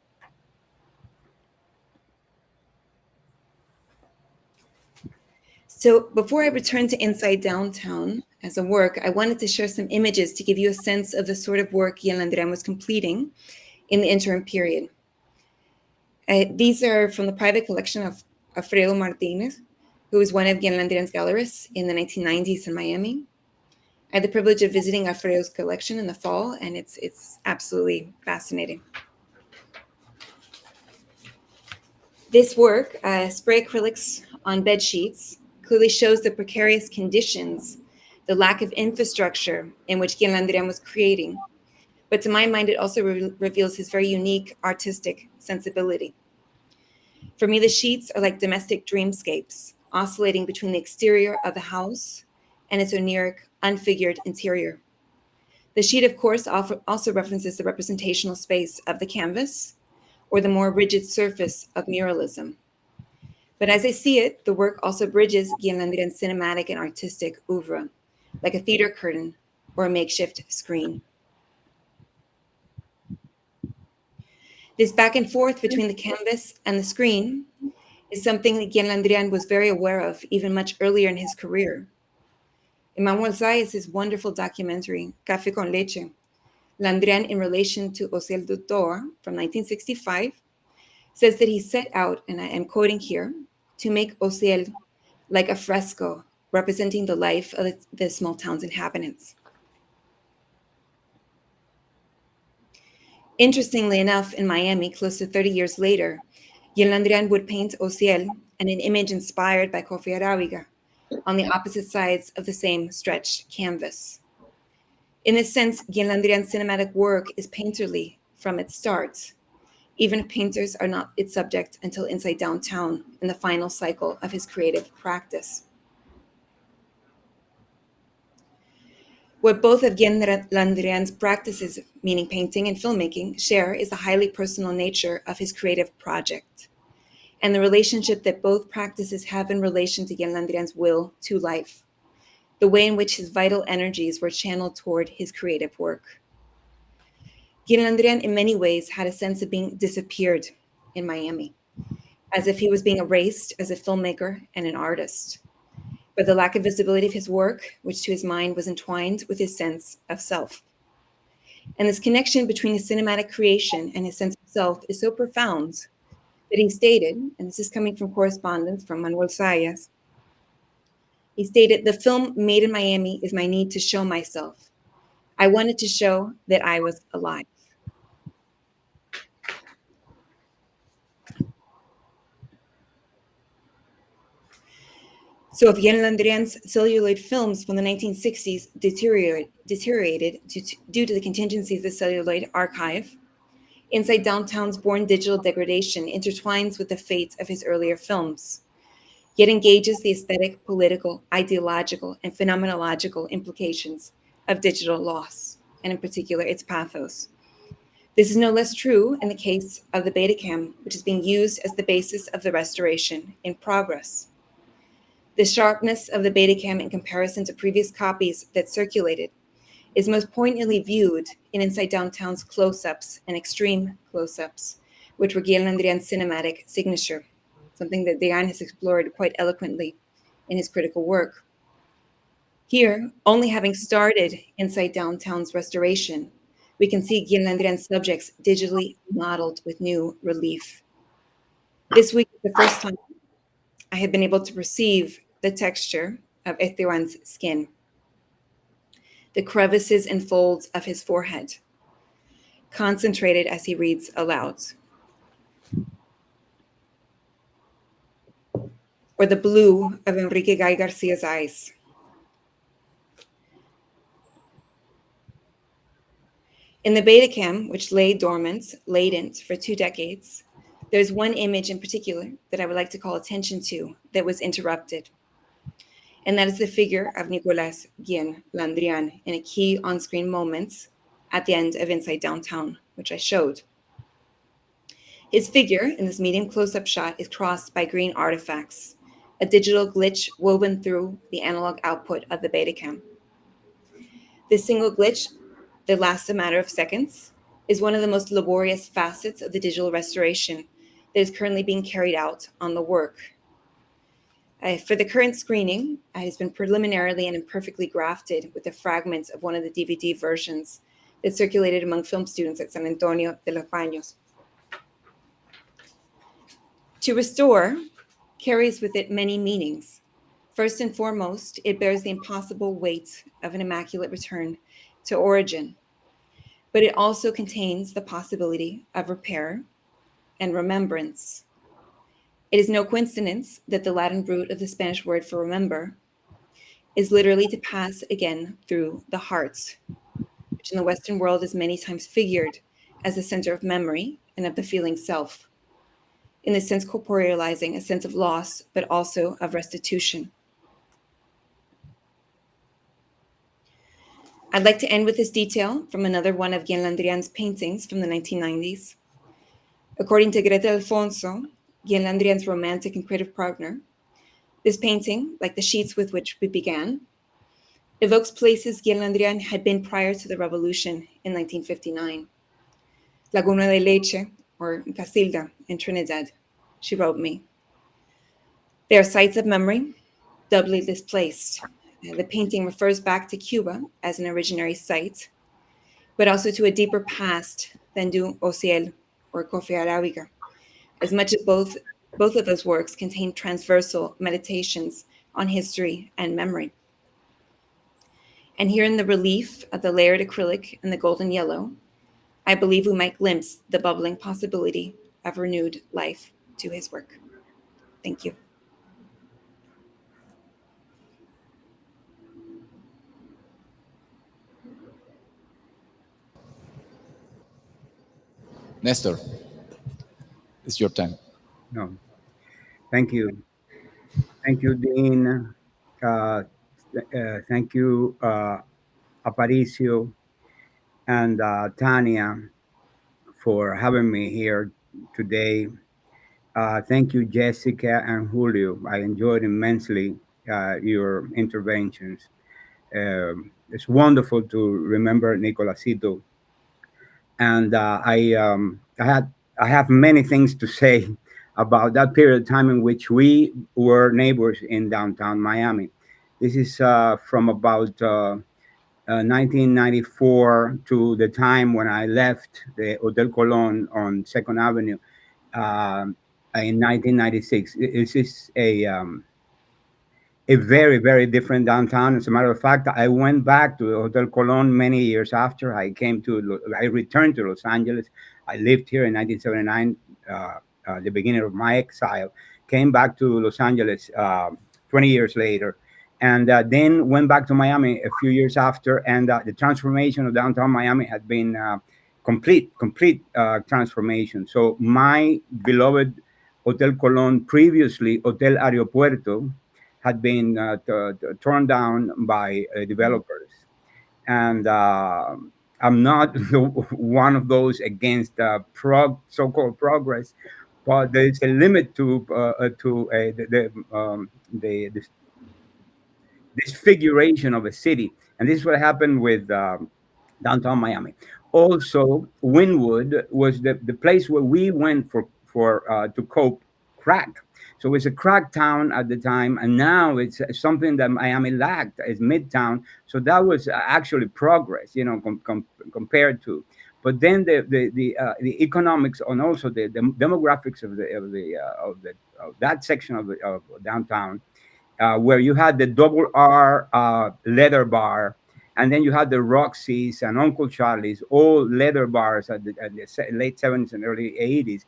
So before I return to Inside Downtown as a work, I wanted to share some images to give you a sense of the sort of work Guillén Landrián was completing in the interim period. These are from the private collection of Alfredo Martinez, who was one of Guillén Landrián's gallerists in the 1990s in Miami. I had the privilege of visiting Alfredo's collection in the fall, and it's absolutely fascinating. This work, spray acrylics on bed sheets, clearly shows the precarious conditions, the lack of infrastructure in which Guillén Landrián was creating. But to my mind, it also reveals his very unique artistic sensibility. For me, the sheets are like domestic dreamscapes, oscillating between the exterior of the house and its oniric, unfigured interior. The sheet, of course, also references the representational space of the canvas or the more rigid surface of muralism. But as I see it, the work also bridges Guillén Landrián's cinematic and artistic oeuvre, like a theater curtain or a makeshift screen. This back and forth between the canvas and the screen is something that Guillén Landrián was very aware of even much earlier in his career. In Manuel Zayas' wonderful documentary, Café con Leche, Landrián, in relation to Osiel Dutor from 1965, says that he set out, and I am quoting here, to make Osiel like a fresco representing the life of the small town's inhabitants. Interestingly enough, in Miami, close to 30 years later, Guillén Landrián would paint Osiel and an image inspired by Kofi Arabiga, on the opposite sides of the same stretched canvas. In this sense, Guillén Landrián's cinematic work is painterly from its start, even if painters are not its subject until Inside Downtown in the final cycle of his creative practice. What both of Guillén Landrián's practices, meaning painting and filmmaking, share is the highly personal nature of his creative project and the relationship that both practices have in relation to Guillén Landrián's will to life, the way in which his vital energies were channeled toward his creative work. Guillén Landrián in many ways had a sense of being disappeared in Miami, as if he was being erased as a filmmaker and an artist. But the lack of visibility of his work, which to his mind was entwined with his sense of self. And this connection between his cinematic creation and his sense of self is so profound that he stated, and this is coming from correspondence from Manuel Sayas, he stated, "The film made in Miami is my need to show myself. I wanted to show that I was alive." So if Guillén Landrián's celluloid films from the 1960s deteriorated due to the contingencies of the celluloid archive, Inside Downtown's born digital degradation intertwines with the fate of his earlier films, yet engages the aesthetic, political, ideological, and phenomenological implications of digital loss, and in particular its pathos. This is no less true in the case of the Betacam, which is being used as the basis of the restoration in progress. The sharpness of the Betacam in comparison to previous copies that circulated is most poignantly viewed in Inside Downtown's close-ups and extreme close-ups, which were Guillén Landrián's cinematic signature, something that Díaz has explored quite eloquently in his critical work. Here, only having started Inside Downtown's restoration, we can see Guillén Landrián's subjects digitally modeled with new relief. This week is the first time I have been able to perceive the texture of Esteban's skin, the crevices and folds of his forehead, concentrated as he reads aloud, or the blue of Enrique Guy Garcia's eyes. In the Betacam, which lay dormant, latent for 2 decades, there's one image in particular that I would like to call attention to that was interrupted. And that is the figure of Nicolás Guillén Landrián in a key on-screen moment at the end of Inside Downtown, which I showed. His figure in this medium close-up shot is crossed by green artifacts, a digital glitch woven through the analog output of the Betacam. This single glitch, that lasts a matter of seconds, is one of the most laborious facets of the digital restoration that is currently being carried out on the work. For the current screening, it has been preliminarily and imperfectly grafted with the fragments of one of the DVD versions that circulated among film students at San Antonio de los Baños. To restore carries with it many meanings. First and foremost, it bears the impossible weight of an immaculate return to origin, but it also contains the possibility of repair and remembrance. It is no coincidence that the Latin root of the Spanish word for remember is literally to pass again through the heart, which in the Western world is many times figured as the center of memory and of the feeling self, in this sense corporealizing a sense of loss, but also of restitution. I'd like to end with this detail from another one of Guillén Landrián's paintings from the 1990s. According to Greta Alfonso, Guillén Landrián's romantic and creative partner, this painting, like the sheets with which we began, evokes places Guillén Landrián had been prior to the revolution in 1959. Laguna de Leche, or Casilda, in Trinidad, she wrote me. They are sites of memory, doubly displaced. The painting refers back to Cuba as an originary site, but also to a deeper past than Du Ociel or Coffee Arabica, as much as both of those works contain transversal meditations on history and memory. And here in the relief of the layered acrylic and the golden yellow, I believe we might glimpse the bubbling possibility of renewed life to his work. Thank you. Nestor, it's your time. No, thank you. Thank you, Dean. Thank you, Aparicio and Tania, for having me here today. Thank you, Jessica and Julio. I enjoyed immensely your interventions. It's wonderful to remember Nicolásito, and I have many things to say about that period of time in which we were neighbors in downtown Miami. This is from about 1994 to the time when I left the Hotel Colon on Second Avenue in 1996. This is a very, very different downtown. As a matter of fact, I went back to the Hotel Colon many years after I returned to Los Angeles. I lived here in 1979, the beginning of my exile, came back to Los Angeles 20 years later, and then went back to Miami a few years after. And the transformation of downtown Miami had been complete transformation. So my beloved Hotel Colon, previously Hotel Aeropuerto, had been torn down by developers. And I'm not one of those against so-called progress, but there's a limit to the disfiguration of a city. And this is what happened with downtown Miami. Also, Wynwood was the place where we went for to cope crack. So it's a crack town at the time, and now it's something that Miami lacked as Midtown. So that was actually progress, compared to. But then the economics and also the demographics of that section of downtown, where you had the Double R leather bar, and then you had the Roxy's and Uncle Charlie's, all leather bars at the late 70s and early 80s.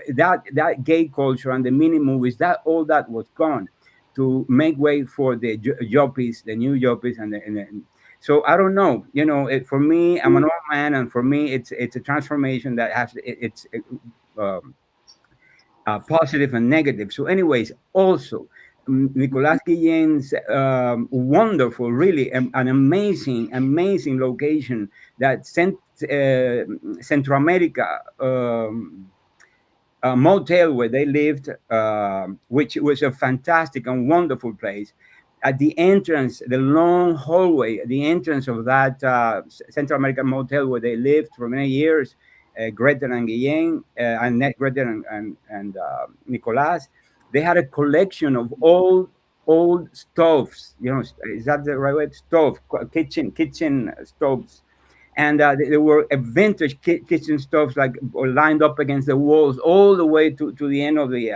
That gay culture and the mini movies, that all that was gone to make way for the yuppies, the new yuppies, so I don't know. For me, I'm an old man, and for me, it's a transformation that has it's positive and negative. So, anyways, also Nicolás Guillén's wonderful, really an amazing location that Centro America. Motel where they lived, which was a fantastic and wonderful place. At the entrance, the long hallway, the entrance of that Central American motel where they lived for many years, Greta and Guillén, Greta and Nicolás, they had a collection of old stoves. Is that the right word? Stove, kitchen stoves. And there were vintage kitchen stoves lined up against the walls all the way to the end of the.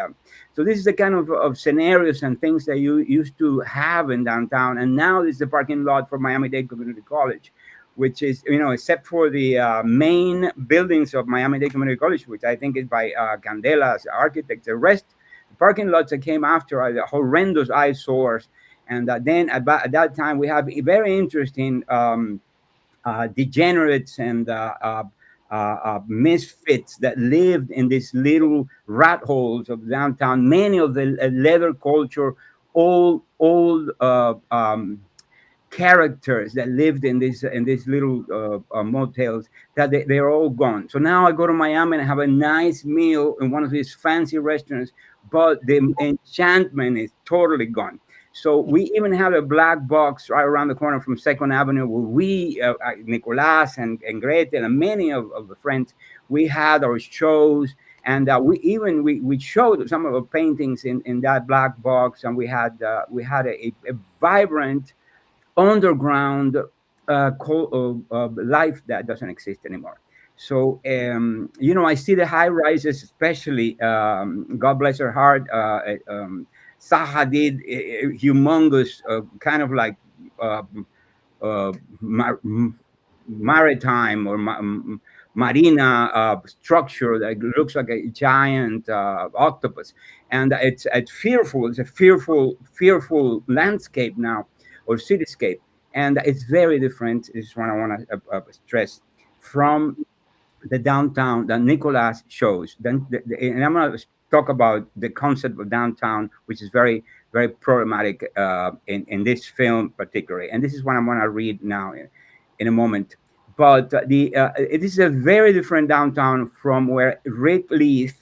So this is the kind of scenarios and things that you used to have in downtown. And now this is the parking lot for Miami-Dade Community College, which is, except for the main buildings of Miami-Dade Community College, which I think is by Candela's architects. The rest, the parking lots that came after are the horrendous eyesores. And then at that time, we have very interesting degenerates and misfits that lived in these little rat holes of downtown. Many of the leather culture, old characters that lived in these little motels, that they're all gone. So now I go to Miami and have a nice meal in one of these fancy restaurants, but the enchantment is totally gone. So we even have a black box right around the corner from Second Avenue where we, Nicolás and Gretel and many of the friends, we had our shows, and we showed some of our paintings in that black box, and we had a vibrant underground life that doesn't exist anymore. So I see the high rises, especially God bless her heart. Zaha did a humongous kind of like maritime or marina structure that looks like a giant octopus, and it's fearful. It's a fearful landscape now, or cityscape, and it's very different. This is what I want to stress from the downtown that Nicolás shows. Then, and I'm going to talk about the concept of downtown, which is very, very problematic in this film particularly. And this is what I'm going to read now in a moment. But it is a very different downtown from where Rick Leith,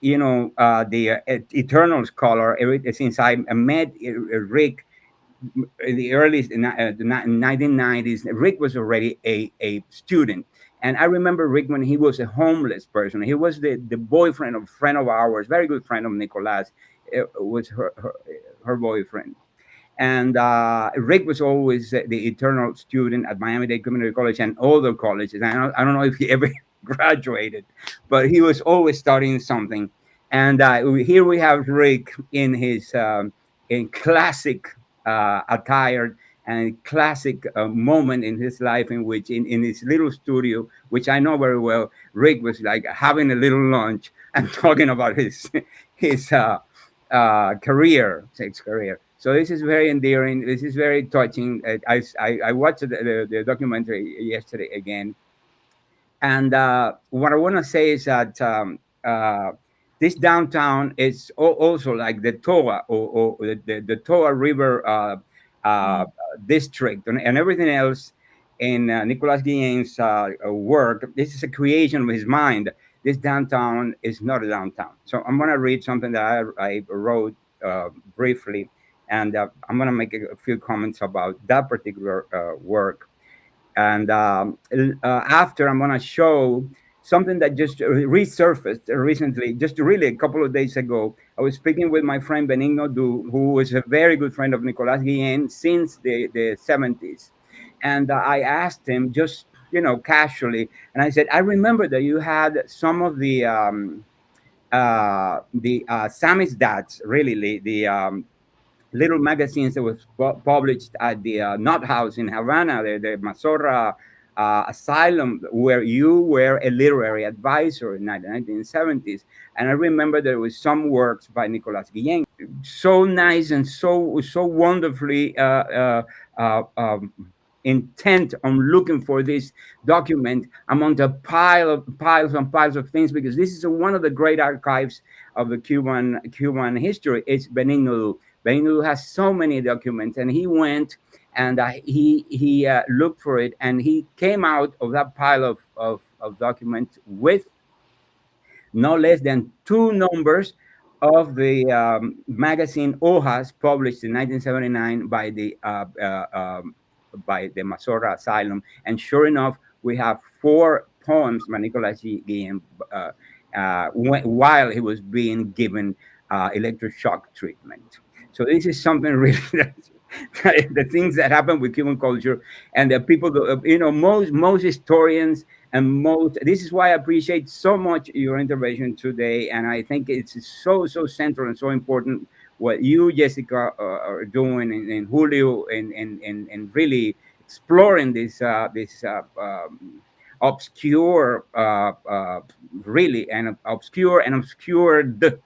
the Eternal scholar. Since I met Rick in the early the 1990s, Rick was already a student. And I remember Rick when he was a homeless person. He was the boyfriend of a friend of ours, very good friend of Nicolás. It was her boyfriend. And Rick was always the eternal student at Miami-Dade Community College and other colleges. I don't know if he ever graduated, but he was always studying something. And here we have Rick in his in classic attire and classic moment in his life in which in his little studio, which I know very well, Rick was like having a little lunch and talking about his career, sex career. So this is very endearing. This is very touching. I watched the documentary yesterday again, and what I want to say is that this downtown is also like the Toa or the Toa River district and everything else in Nicolás Guillén's work. This is a creation of his mind. This downtown is not a downtown. So I'm going to read something that I wrote briefly, and I'm going to make a few comments about that particular work. And after, I'm going to show something that just resurfaced recently, just really a couple of days ago. I was speaking with my friend Benigno Du, who is a very good friend of Nicolás Guillén since the 70s. And I asked him just, casually, and I said, I remember that you had some of the Samizdats, really, the little magazines that was published at the Knot House in Havana, the Mazorra Asylum, where you were a literary advisor in the 1970s. And I remember there was some works by Nicolás Guillén, so nice and so wonderfully intent on looking for this document among the piles and piles of things, because this is one of the great archives of the Cuban history. It's Benigno Du. Benigno Du has so many documents, and he went and he looked for it, and he came out of that pile of documents with no less than 2 numbers of the magazine Hojas, published in 1979 by the Mazorra Asylum. And sure enough, we have 4 poems by Nicolás Guillén while he was being given electroshock treatment. So this is something really the things that happen with Cuban culture, and the people, most historians and this is why I appreciate so much your intervention today, and I think it's so central and so important what you, Jessica, are doing, and Julio, and really exploring this obscure, really, and obscured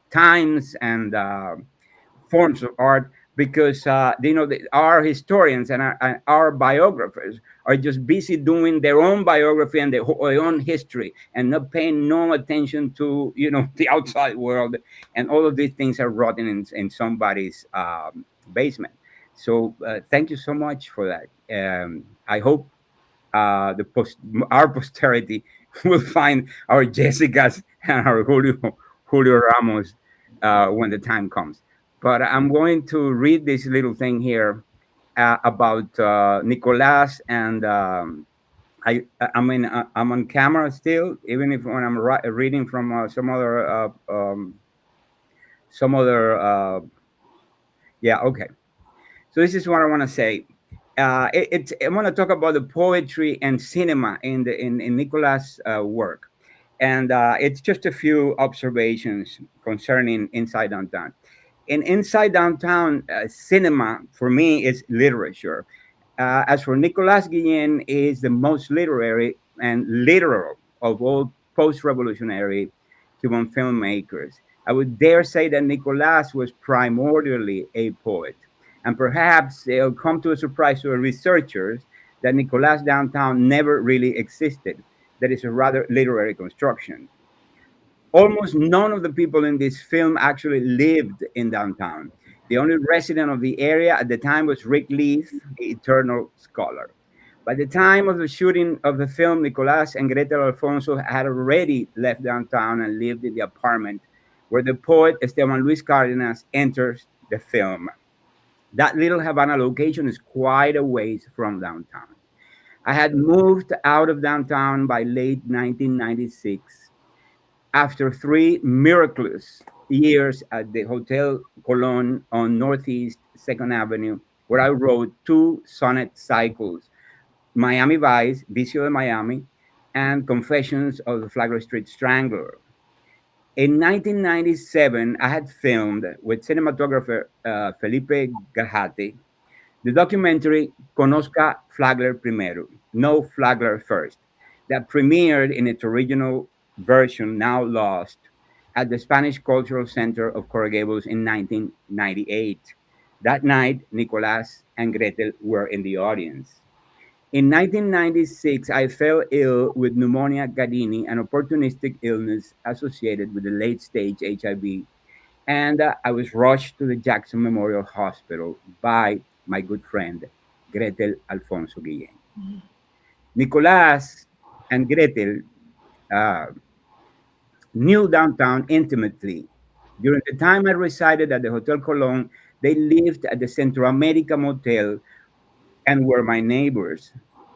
times and forms of art, because our historians and our biographers are just busy doing their own biography and their own history, and not paying no attention to the outside world, and all of these things are rotting in somebody's basement. So thank you so much for that. I hope our posterity will find our Jessicas and our Julio Ramos when the time comes. But I'm going to read this little thing here about Nicolás, and I'm on camera still, even if when I'm reading from some other. Yeah, okay. So this is what I want to say. I want to talk about the poetry and cinema in Nicolás' work. And it's just a few observations concerning Inside Downtown. In Inside Downtown, cinema, for me, is literature. As for Nicolás Guillén, is the most literary and literal of all post-revolutionary Cuban filmmakers. I would dare say that Nicolás was primordially a poet. And perhaps it'll come to a surprise to our researchers that Nicolás downtown never really existed, that is a rather literary construction. Almost none of the people in this film actually lived in downtown. The only resident of the area at the time was Rick Leith, the eternal scholar. By the time of the shooting of the film, Nicolás and Gretel Alfonso had already left downtown and lived in the apartment where the poet Esteban Luis Cárdenas enters the film. That little Havana location is quite a ways from downtown. I had moved out of downtown by late 1996 after 3 miraculous years at the Hotel Colon on Northeast 2nd Avenue, where I wrote 2 sonnet cycles, Miami Vice, Vicio de Miami, and Confessions of the Flagler Street Strangler. In 1997, I had filmed with cinematographer Felipe Gajate the documentary Conozca Flagler Primero, Know Flagler First, that premiered in its original version, now lost, at the Spanish Cultural Center of Coral Gables in 1998. That night, Nicolás and Gretel were in the audience. In 1996, I fell ill with pneumonia gaddini, an opportunistic illness associated with the late stage HIV, and I was rushed to the Jackson Memorial Hospital by my good friend, Gretel Alfonso Guillén. Nicolás and Gretel uh, knew downtown intimately. During the time I resided at the Hotel Colon, they lived at the Centro America Motel and were my neighbors.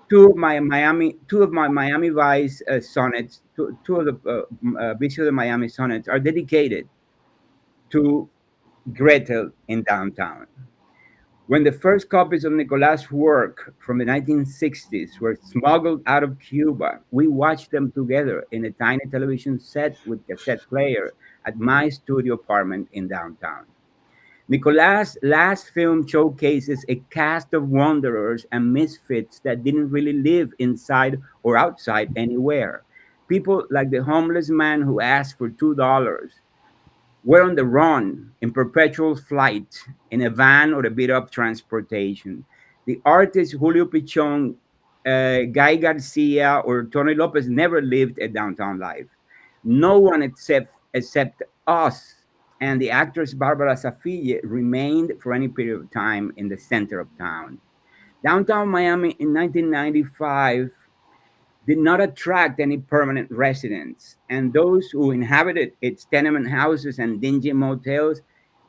Two of my Miami Vice sonnets, two of the Vicio de Miami sonnets are dedicated to Gretel in downtown. When the first copies of Nicolás' work from the 1960s were smuggled out of Cuba, we watched them together in a tiny television set with cassette player at my studio apartment in downtown. Nicolás' last film showcases a cast of wanderers and misfits that didn't really live inside or outside anywhere. People like the homeless man who asked for $2, were on the run, in perpetual flight, in a van or a beat up transportation. The artists Julio Pichon, Guy Garcia, or Tony Lopez never lived a downtown life. No one except us and the actress Barbara Safille remained for any period of time in the center of town. Downtown Miami in 1995 did not attract any permanent residents, and those who inhabited its tenement houses and dingy motels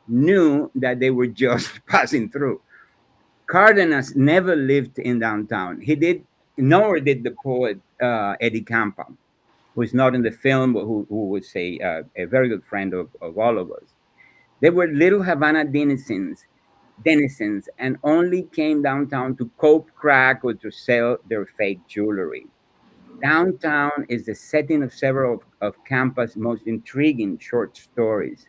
knew that they were just passing through. Cardenas never lived in downtown. He did, nor did the poet Eddie Campa, who is not in the film, but who was a very good friend of all of us. They were little Havana denizens, and only came downtown to cope crack or to sell their fake jewelry. Downtown is the setting of several of Campa's most intriguing short stories.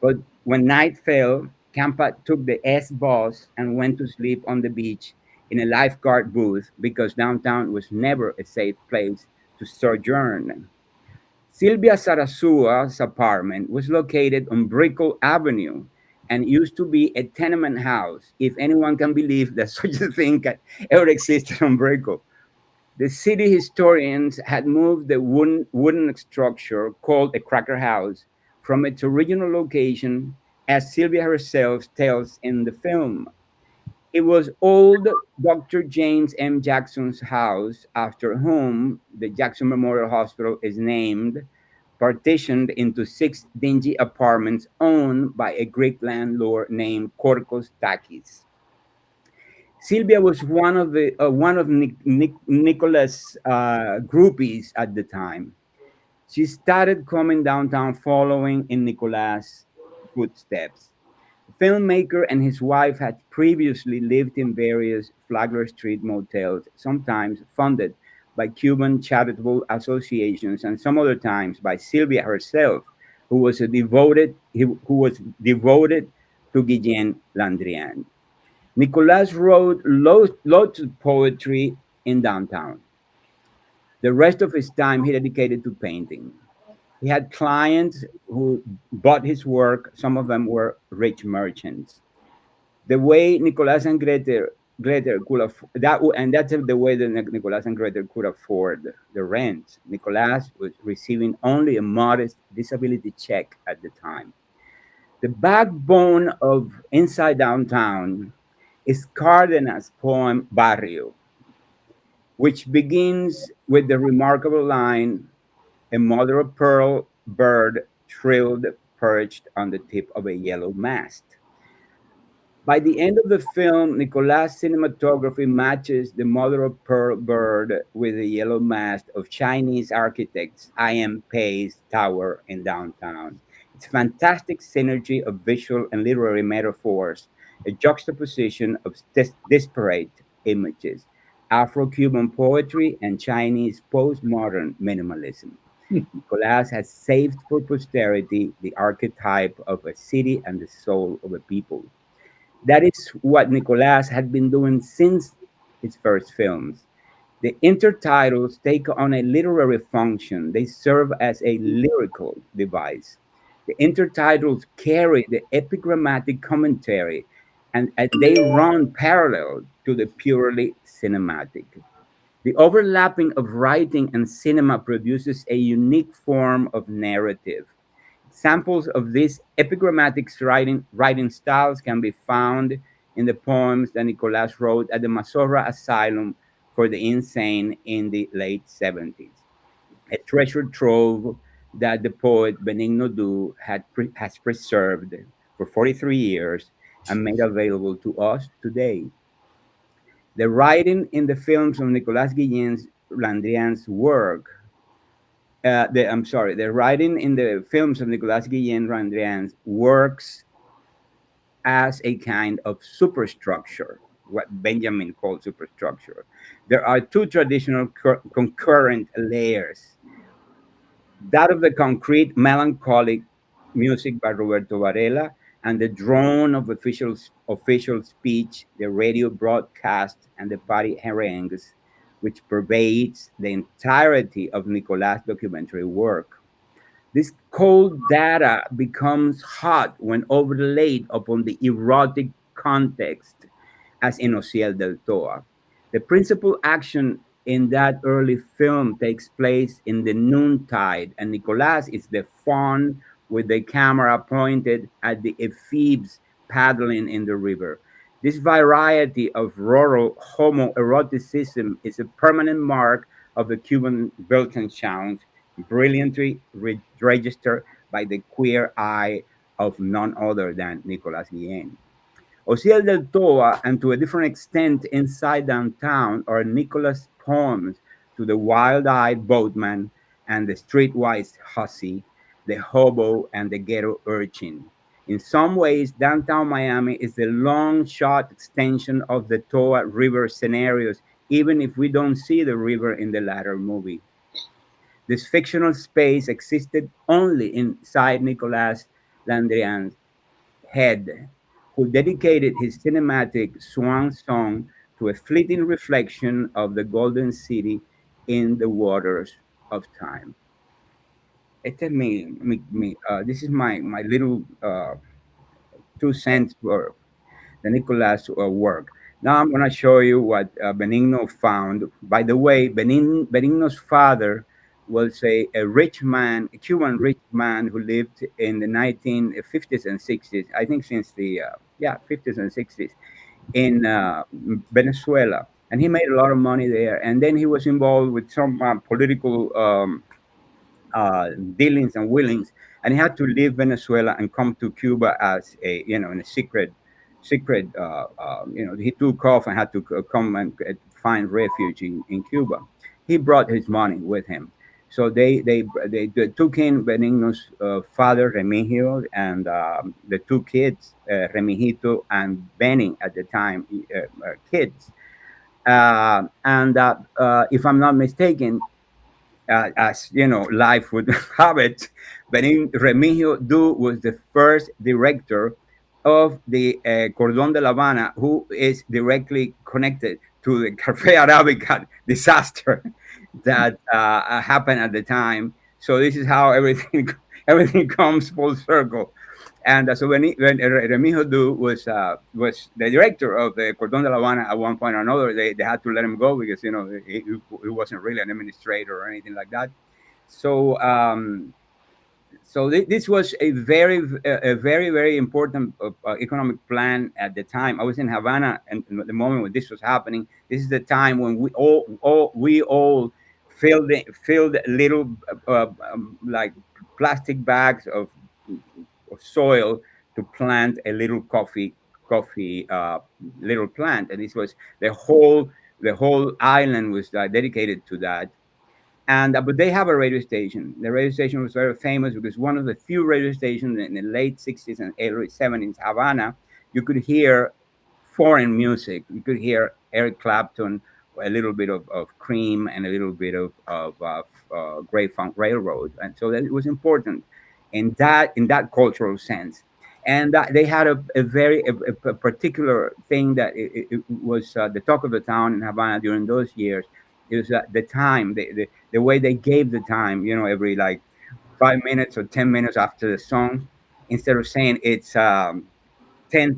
But when night fell, Campa took the S bus and went to sleep on the beach in a lifeguard booth because downtown was never a safe place to sojourn. Sylvia Sarasua's apartment was located on Brickell Avenue and used to be a tenement house, if anyone can believe that such a thing can ever existed on Brickell. The city historians had moved the wooden structure called a cracker house from its original location, as Sylvia herself tells in the film. It was old Dr. James M. Jackson's house, after whom the Jackson Memorial Hospital is named, partitioned into 6 dingy apartments owned by a Greek landlord named Korkos Takis. Sylvia was one of Nicholas' groupies at the time. She started coming downtown following in Nicolás' footsteps. The filmmaker and his wife had previously lived in various Flagler Street motels, sometimes funded by Cuban charitable associations, and some other times by Sylvia herself, who was devoted to Guillén Landrián. Nicolás wrote lots of poetry in downtown. The rest of his time he dedicated to painting. He had clients who bought his work. Some of them were rich merchants. The way Nicolás and Grete Gretel could and that's the way that Nicolás and Gretel could afford the rent. Nicolás was receiving only a modest disability check at the time. The backbone of Inside Downtown is Cardenas' poem Barrio, which begins with the remarkable line, "A mother of pearl bird trilled perched on the tip of a yellow mast." By the end of the film, Nicolas' cinematography matches the mother of pearl bird with the yellow mast of Chinese architects I.M. Pei's tower in downtown. It's fantastic synergy of visual and literary metaphors, a juxtaposition of disparate images, Afro-Cuban poetry and Chinese postmodern minimalism. Nicolas has saved for posterity the archetype of a city and the soul of a people. That is what Nicolas had been doing since his first films. The intertitles take on a literary function, they serve as a lyrical device. The intertitles carry the epigrammatic commentary and they run parallel to the purely cinematic. The overlapping of writing and cinema produces a unique form of narrative. Samples of these epigrammatic writing styles can be found in the poems that Nicolas wrote at the Masora Asylum for the Insane in the late 70s, a treasure trove that the poet Benigno Du has preserved for 43 years and made available to us today. The writing in the films of Nicolás Guillén Landrián's work, the writing in the films of Nicolás Guillén Landrián works as a kind of superstructure, what Benjamin called superstructure. There are two traditional concurrent layers, that of the concrete melancholic music by Roberto Varela and the drone of official speech, the radio broadcast, and the party harangues, which pervades the entirety of Nicolas' documentary work. This cold data becomes hot when overlaid upon the erotic context, as in Ociel del Toa. The principal action in that early film takes place in the noontide, and Nicolas is the faun with the camera pointed at the ephebes paddling in the river. This variety of rural homoeroticism is a permanent mark of the Cuban Weltanschauung, brilliantly registered by the queer eye of none other than Nicolas Guillén. Ociel del Toa, and to a different extent Inside Downtown, are Nicholas' poems to the wild-eyed boatman and the streetwise hussy, the hobo and the ghetto urchin. In some ways, downtown Miami is the long-shot extension of the Toa River scenarios, even if we don't see the river in the latter movie. This fictional space existed only inside Nicolas Landrian's head, who dedicated his cinematic swan song to a fleeting reflection of the golden city in the waters of time. This is my little 2 cents for the Nicolas work. Now I'm going to show you what Benigno found. By the way, Benigno's father was a rich man, a Cuban rich man who lived in the 1950s and 60s, I think since the 50s and 60s, in Venezuela. And he made a lot of money there. And then he was involved with some political dealings and willings, and he had to leave Venezuela and come to Cuba as in a secret. He took off and had to come and find refuge in Cuba. He brought his money with him, so they took in Benigno's father Remigio and the two kids, Remigito and Benny at the time, kids. And if I'm not mistaken, as life would have it, Benin Remigio Du was the first director of the Cordón de La Habana, who is directly connected to the Café Arabica disaster that happened at the time. So this is how everything everything comes full circle. And so when Remigio Du was the director of the Cordon de la Habana at one point or another, they had to let him go because he wasn't really an administrator or anything like that. So this was a very important economic plan at the time. I was in Havana, and the moment when this was happening, this is the time when we all filled little like plastic bags of soil to plant a little coffee little plant, and this was the whole island was dedicated to that. And but they have a radio station. The radio station was very famous because one of the few radio stations in the late 60s and early 70s, Havana, you could hear foreign music. You could hear Eric Clapton, a little bit of Cream, and a little bit of Great Funk Railroad, and so that it was important in that cultural sense. And they had a particular thing that it was the talk of the town in Havana during those years. It was the time, the way they gave the time. Every like 5 minutes or 10 minutes after the song, instead of saying it's 10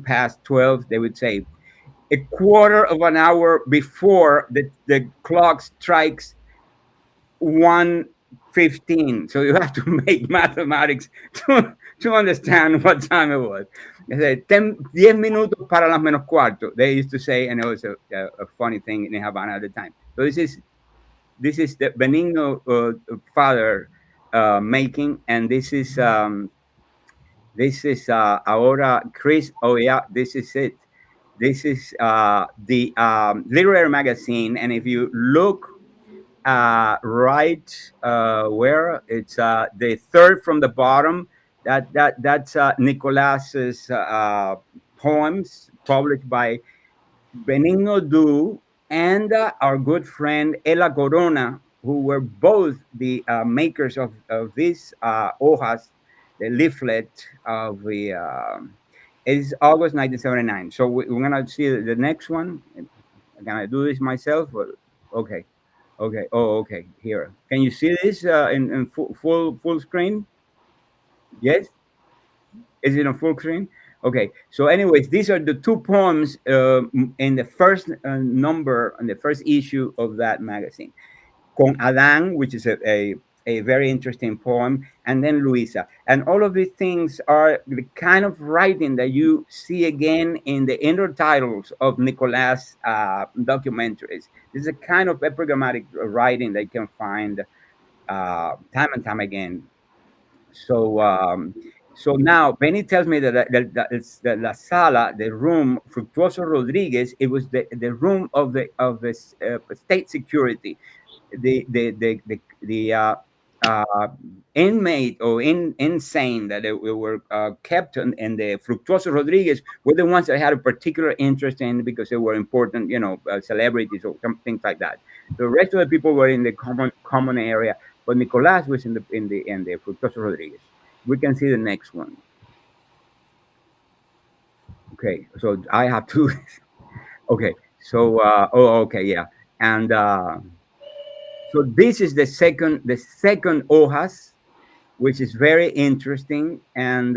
past 12, they would say a quarter of an hour before the clock strikes 1:15. So you have to make mathematics to understand what time it was. They said 10 minutos para las menos cuarto, they used to say, and it was a funny thing in Havana at the time. So this is the Benigno father making, and this is ahora Chris. Oh yeah, this is it. This is the literary magazine, and if you look right where it's the third from the bottom, that's Nicolás's poems published by Benigno Du and our good friend Ella Corona, who were both the makers of these hojas, the leaflet of the. It's August 1979. So we're gonna see the next one. I'm gonna do this myself. But okay. Oh, okay. Here, can you see this in full screen? Yes. Is it on full screen? Okay. So, anyways, these are the two poems in the first number, in the first issue of that magazine. Con Adán, which is a very interesting poem, and then Luisa. And all of these things are the kind of writing that you see again in the intertitles of Nicolás documentaries. This is a kind of epigrammatic writing that you can find time and time again. So now Benny tells me that it's the La Sala, the room, Fructuoso Rodriguez, it was the room of the state security. The inmate or insane that they were kept in the Fructuoso Rodriguez were the ones that had a particular interest in, because they were important, celebrities or things like that. The rest of the people were in the common area, but Nicolás was in the Fructuoso Rodriguez. We can see the next one. Okay, so I have to. Okay, so okay, yeah, and so this is the second hojas, which is very interesting, and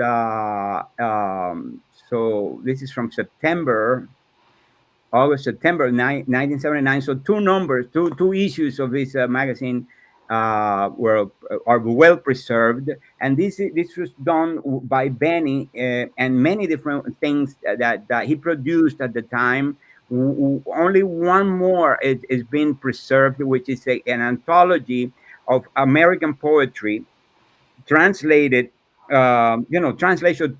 so this is from September 1979. So two issues of this magazine are well preserved, and this was done by Benny and many different things that he produced at the time. Only one more is being preserved, which is an anthology of American poetry, translated, translation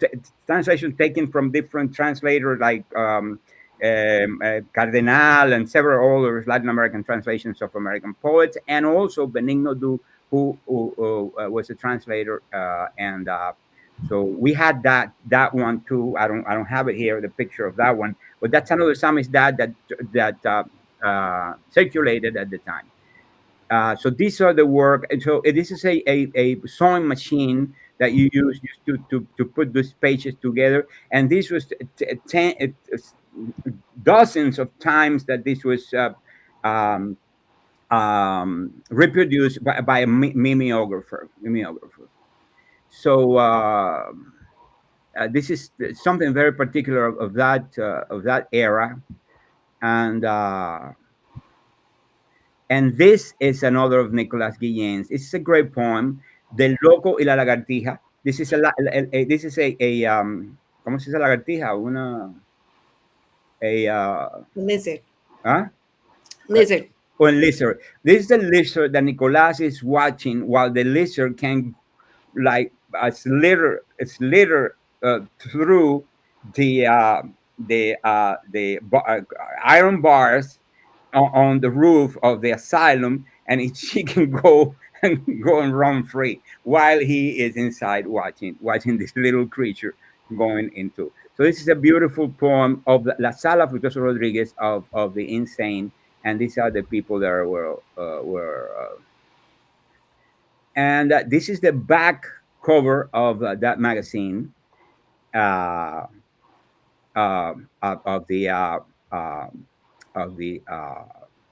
taken from different translators like Cardenal and several other Latin American translations of American poets, and also Benigno Du, who was a translator, and so we had that one too. I don't have it here, the picture of that one, but that's another samizdat that circulated at the time. So these are the work, and so this is a sewing machine that you use to put these pages together, and this was dozens of times that this was reproduced by a mimeographer. So this is something very particular of that era, and this is another of Nicolás Guillén's. It's a great poem, Del loco y la lagartija. This is this is a ¿cómo se dice lagartija? Lizard. Huh? Lizard. Or lizard. This is the lizard that Nicolás is watching, while the lizard can like slither through the iron bars on the roof of the asylum, and she can go and run free while he is inside watching this little creature going into. So this is a beautiful poem of La Sala Fructuoso Rodriguez of the Insane, and these are the people that were and this is the back cover of that magazine uh, of the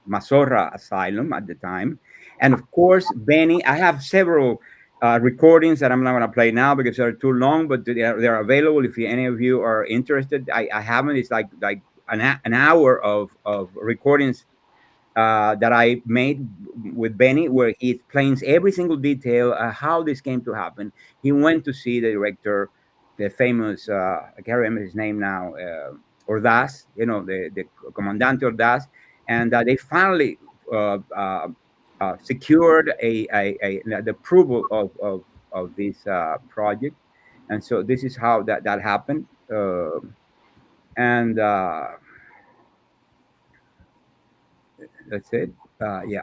Mazorra Asylum at the time. And of course, Benny, I have several recordings that I'm not going to play now because they're too long, but they're available if any of you are interested. I haven't. It's like an hour of recordings that I made with Benny, where he explains every single detail how this came to happen. He went to see the director, the famous, I can't remember his name now, Ordaz, the Comandante Ordaz, and they finally secured the approval of this project. And so this is how that happened. And that's it. Yeah.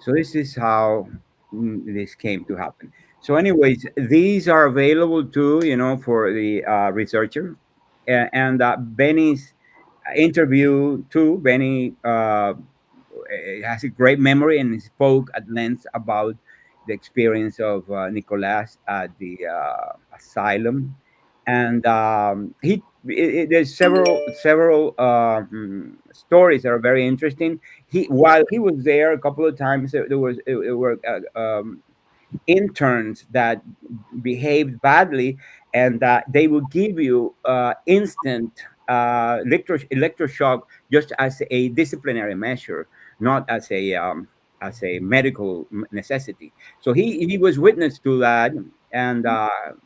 So this is how this came to happen. So, anyways, these are available too, for the researcher, and Benny's interview too. Benny has a great memory and he spoke at length about the experience of Nicolás at the asylum, and there's several stories that are very interesting. While he was there a couple of times, there were interns that behaved badly, and they will give you instant electroshock just as a disciplinary measure, not as a medical necessity. So he was witness to that, and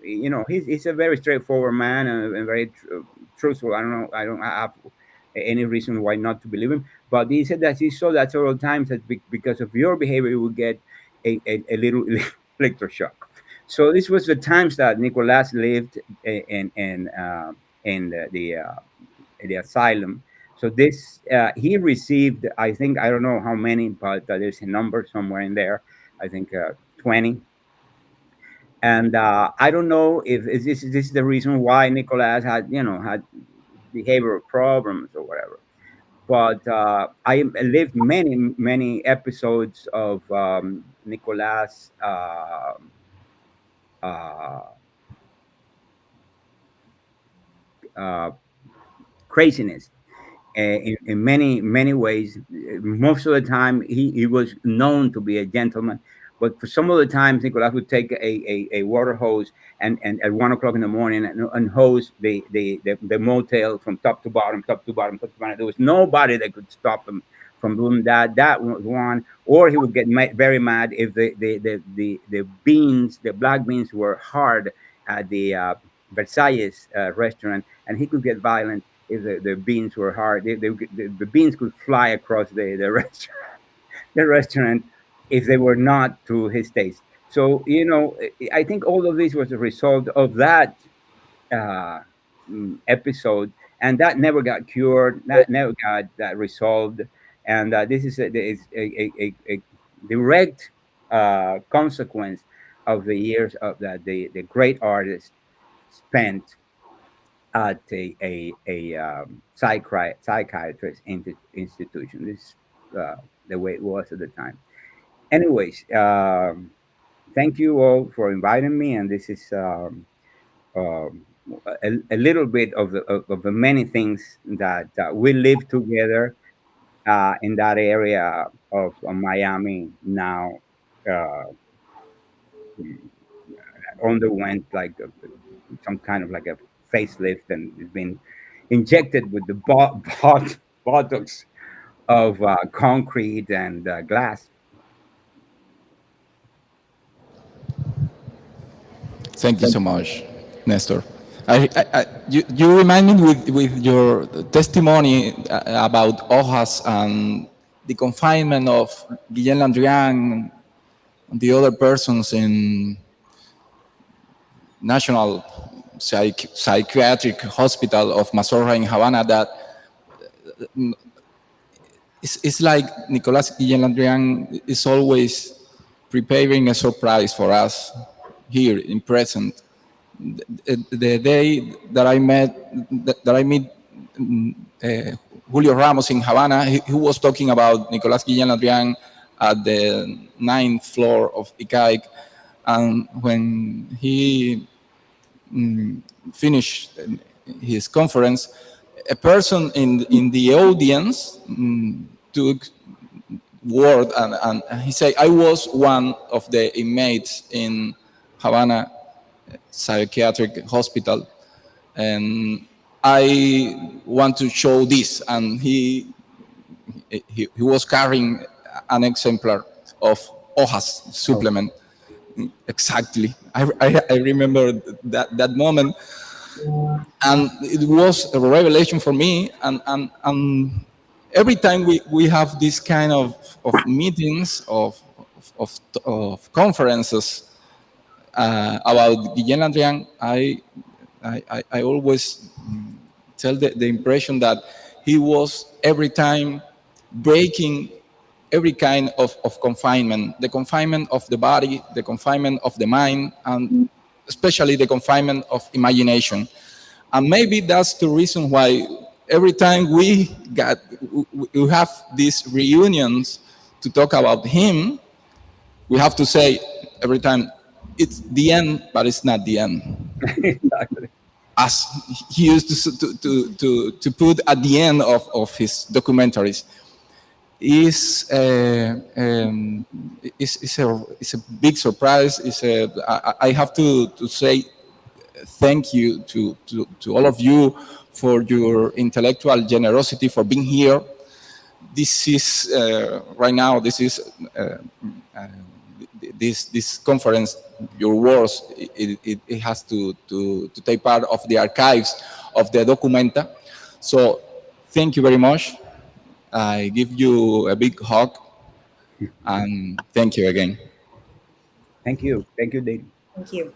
he's a very straightforward man and very truthful. I don't have any reason why not to believe him, but he said that he saw that several times, that because of your behavior you will get a little electroshock. So this was the times that Nicolás lived in the asylum. So this he received, I think, I don't know how many, but there's a number somewhere in there. I think 20. And I don't know if this is the reason why Nicolás had behavioral problems or whatever. But I lived many episodes of Nicolás craziness in many ways. Most of the time, he was known to be a gentleman, but for some of the times, Nicolás would take a water hose and at 1 o'clock in the morning and hose the motel from top to bottom, top to bottom, top to bottom. There was nobody that could stop him from doing that. That was one. Or he would get very mad if the beans, the black beans, were hard at the Versailles restaurant, and he could get violent if the beans were hard. The beans could fly across the restaurant if they were not to his taste. So I think all of this was a result of that episode, and that never got cured. That never got that resolved. And this is a direct consequence of the years of that the great artist spent at a psychiatrist institution. This is the way it was at the time. Anyways, thank you all for inviting me, and this is a little bit of the many things that we live together in that area of Miami now. Underwent like some kind of like a facelift and it's been injected with the bottles of concrete and glass. Thank you so much, Nestor. You remind me with your testimony about Hojas and the confinement of Guillén Landrián and the other persons in National Psychiatric Hospital of Mazorra in Havana. That it's like Nicolás Guillén Landrián is always preparing a surprise for us here in present. The day that I met Julio Ramos in Havana, he was talking about Nicolás Guillén Landrián at the 9th floor of ICAIC, and when he finished his conference, a person in the audience took word and he said, "I was one of the inmates in Havana Psychiatric Hospital, and I want to show this." And he was carrying an exemplar of Hojas supplement. Exactly. I remember that moment, and it was a revelation for me. And every time we have this kind of meetings, of conferences about Guillén Landrián, I always tell the impression that he was every time breaking every kind of confinement, the confinement of the body, the confinement of the mind, and especially the confinement of imagination. And maybe that's the reason why every time we have these reunions to talk about him, we have to say every time, it's the end, but it's not the end. Exactly. As he used to put at the end of his documentaries, is a big surprise. I have to say thank you to all of you for your intellectual generosity, for being here. This is right now. This is this conference. Your words. It has to take part of the archives of the documenta. So thank you very much. I give you a big hug, and thank you again. Thank you. Thank you, Dave. Thank you.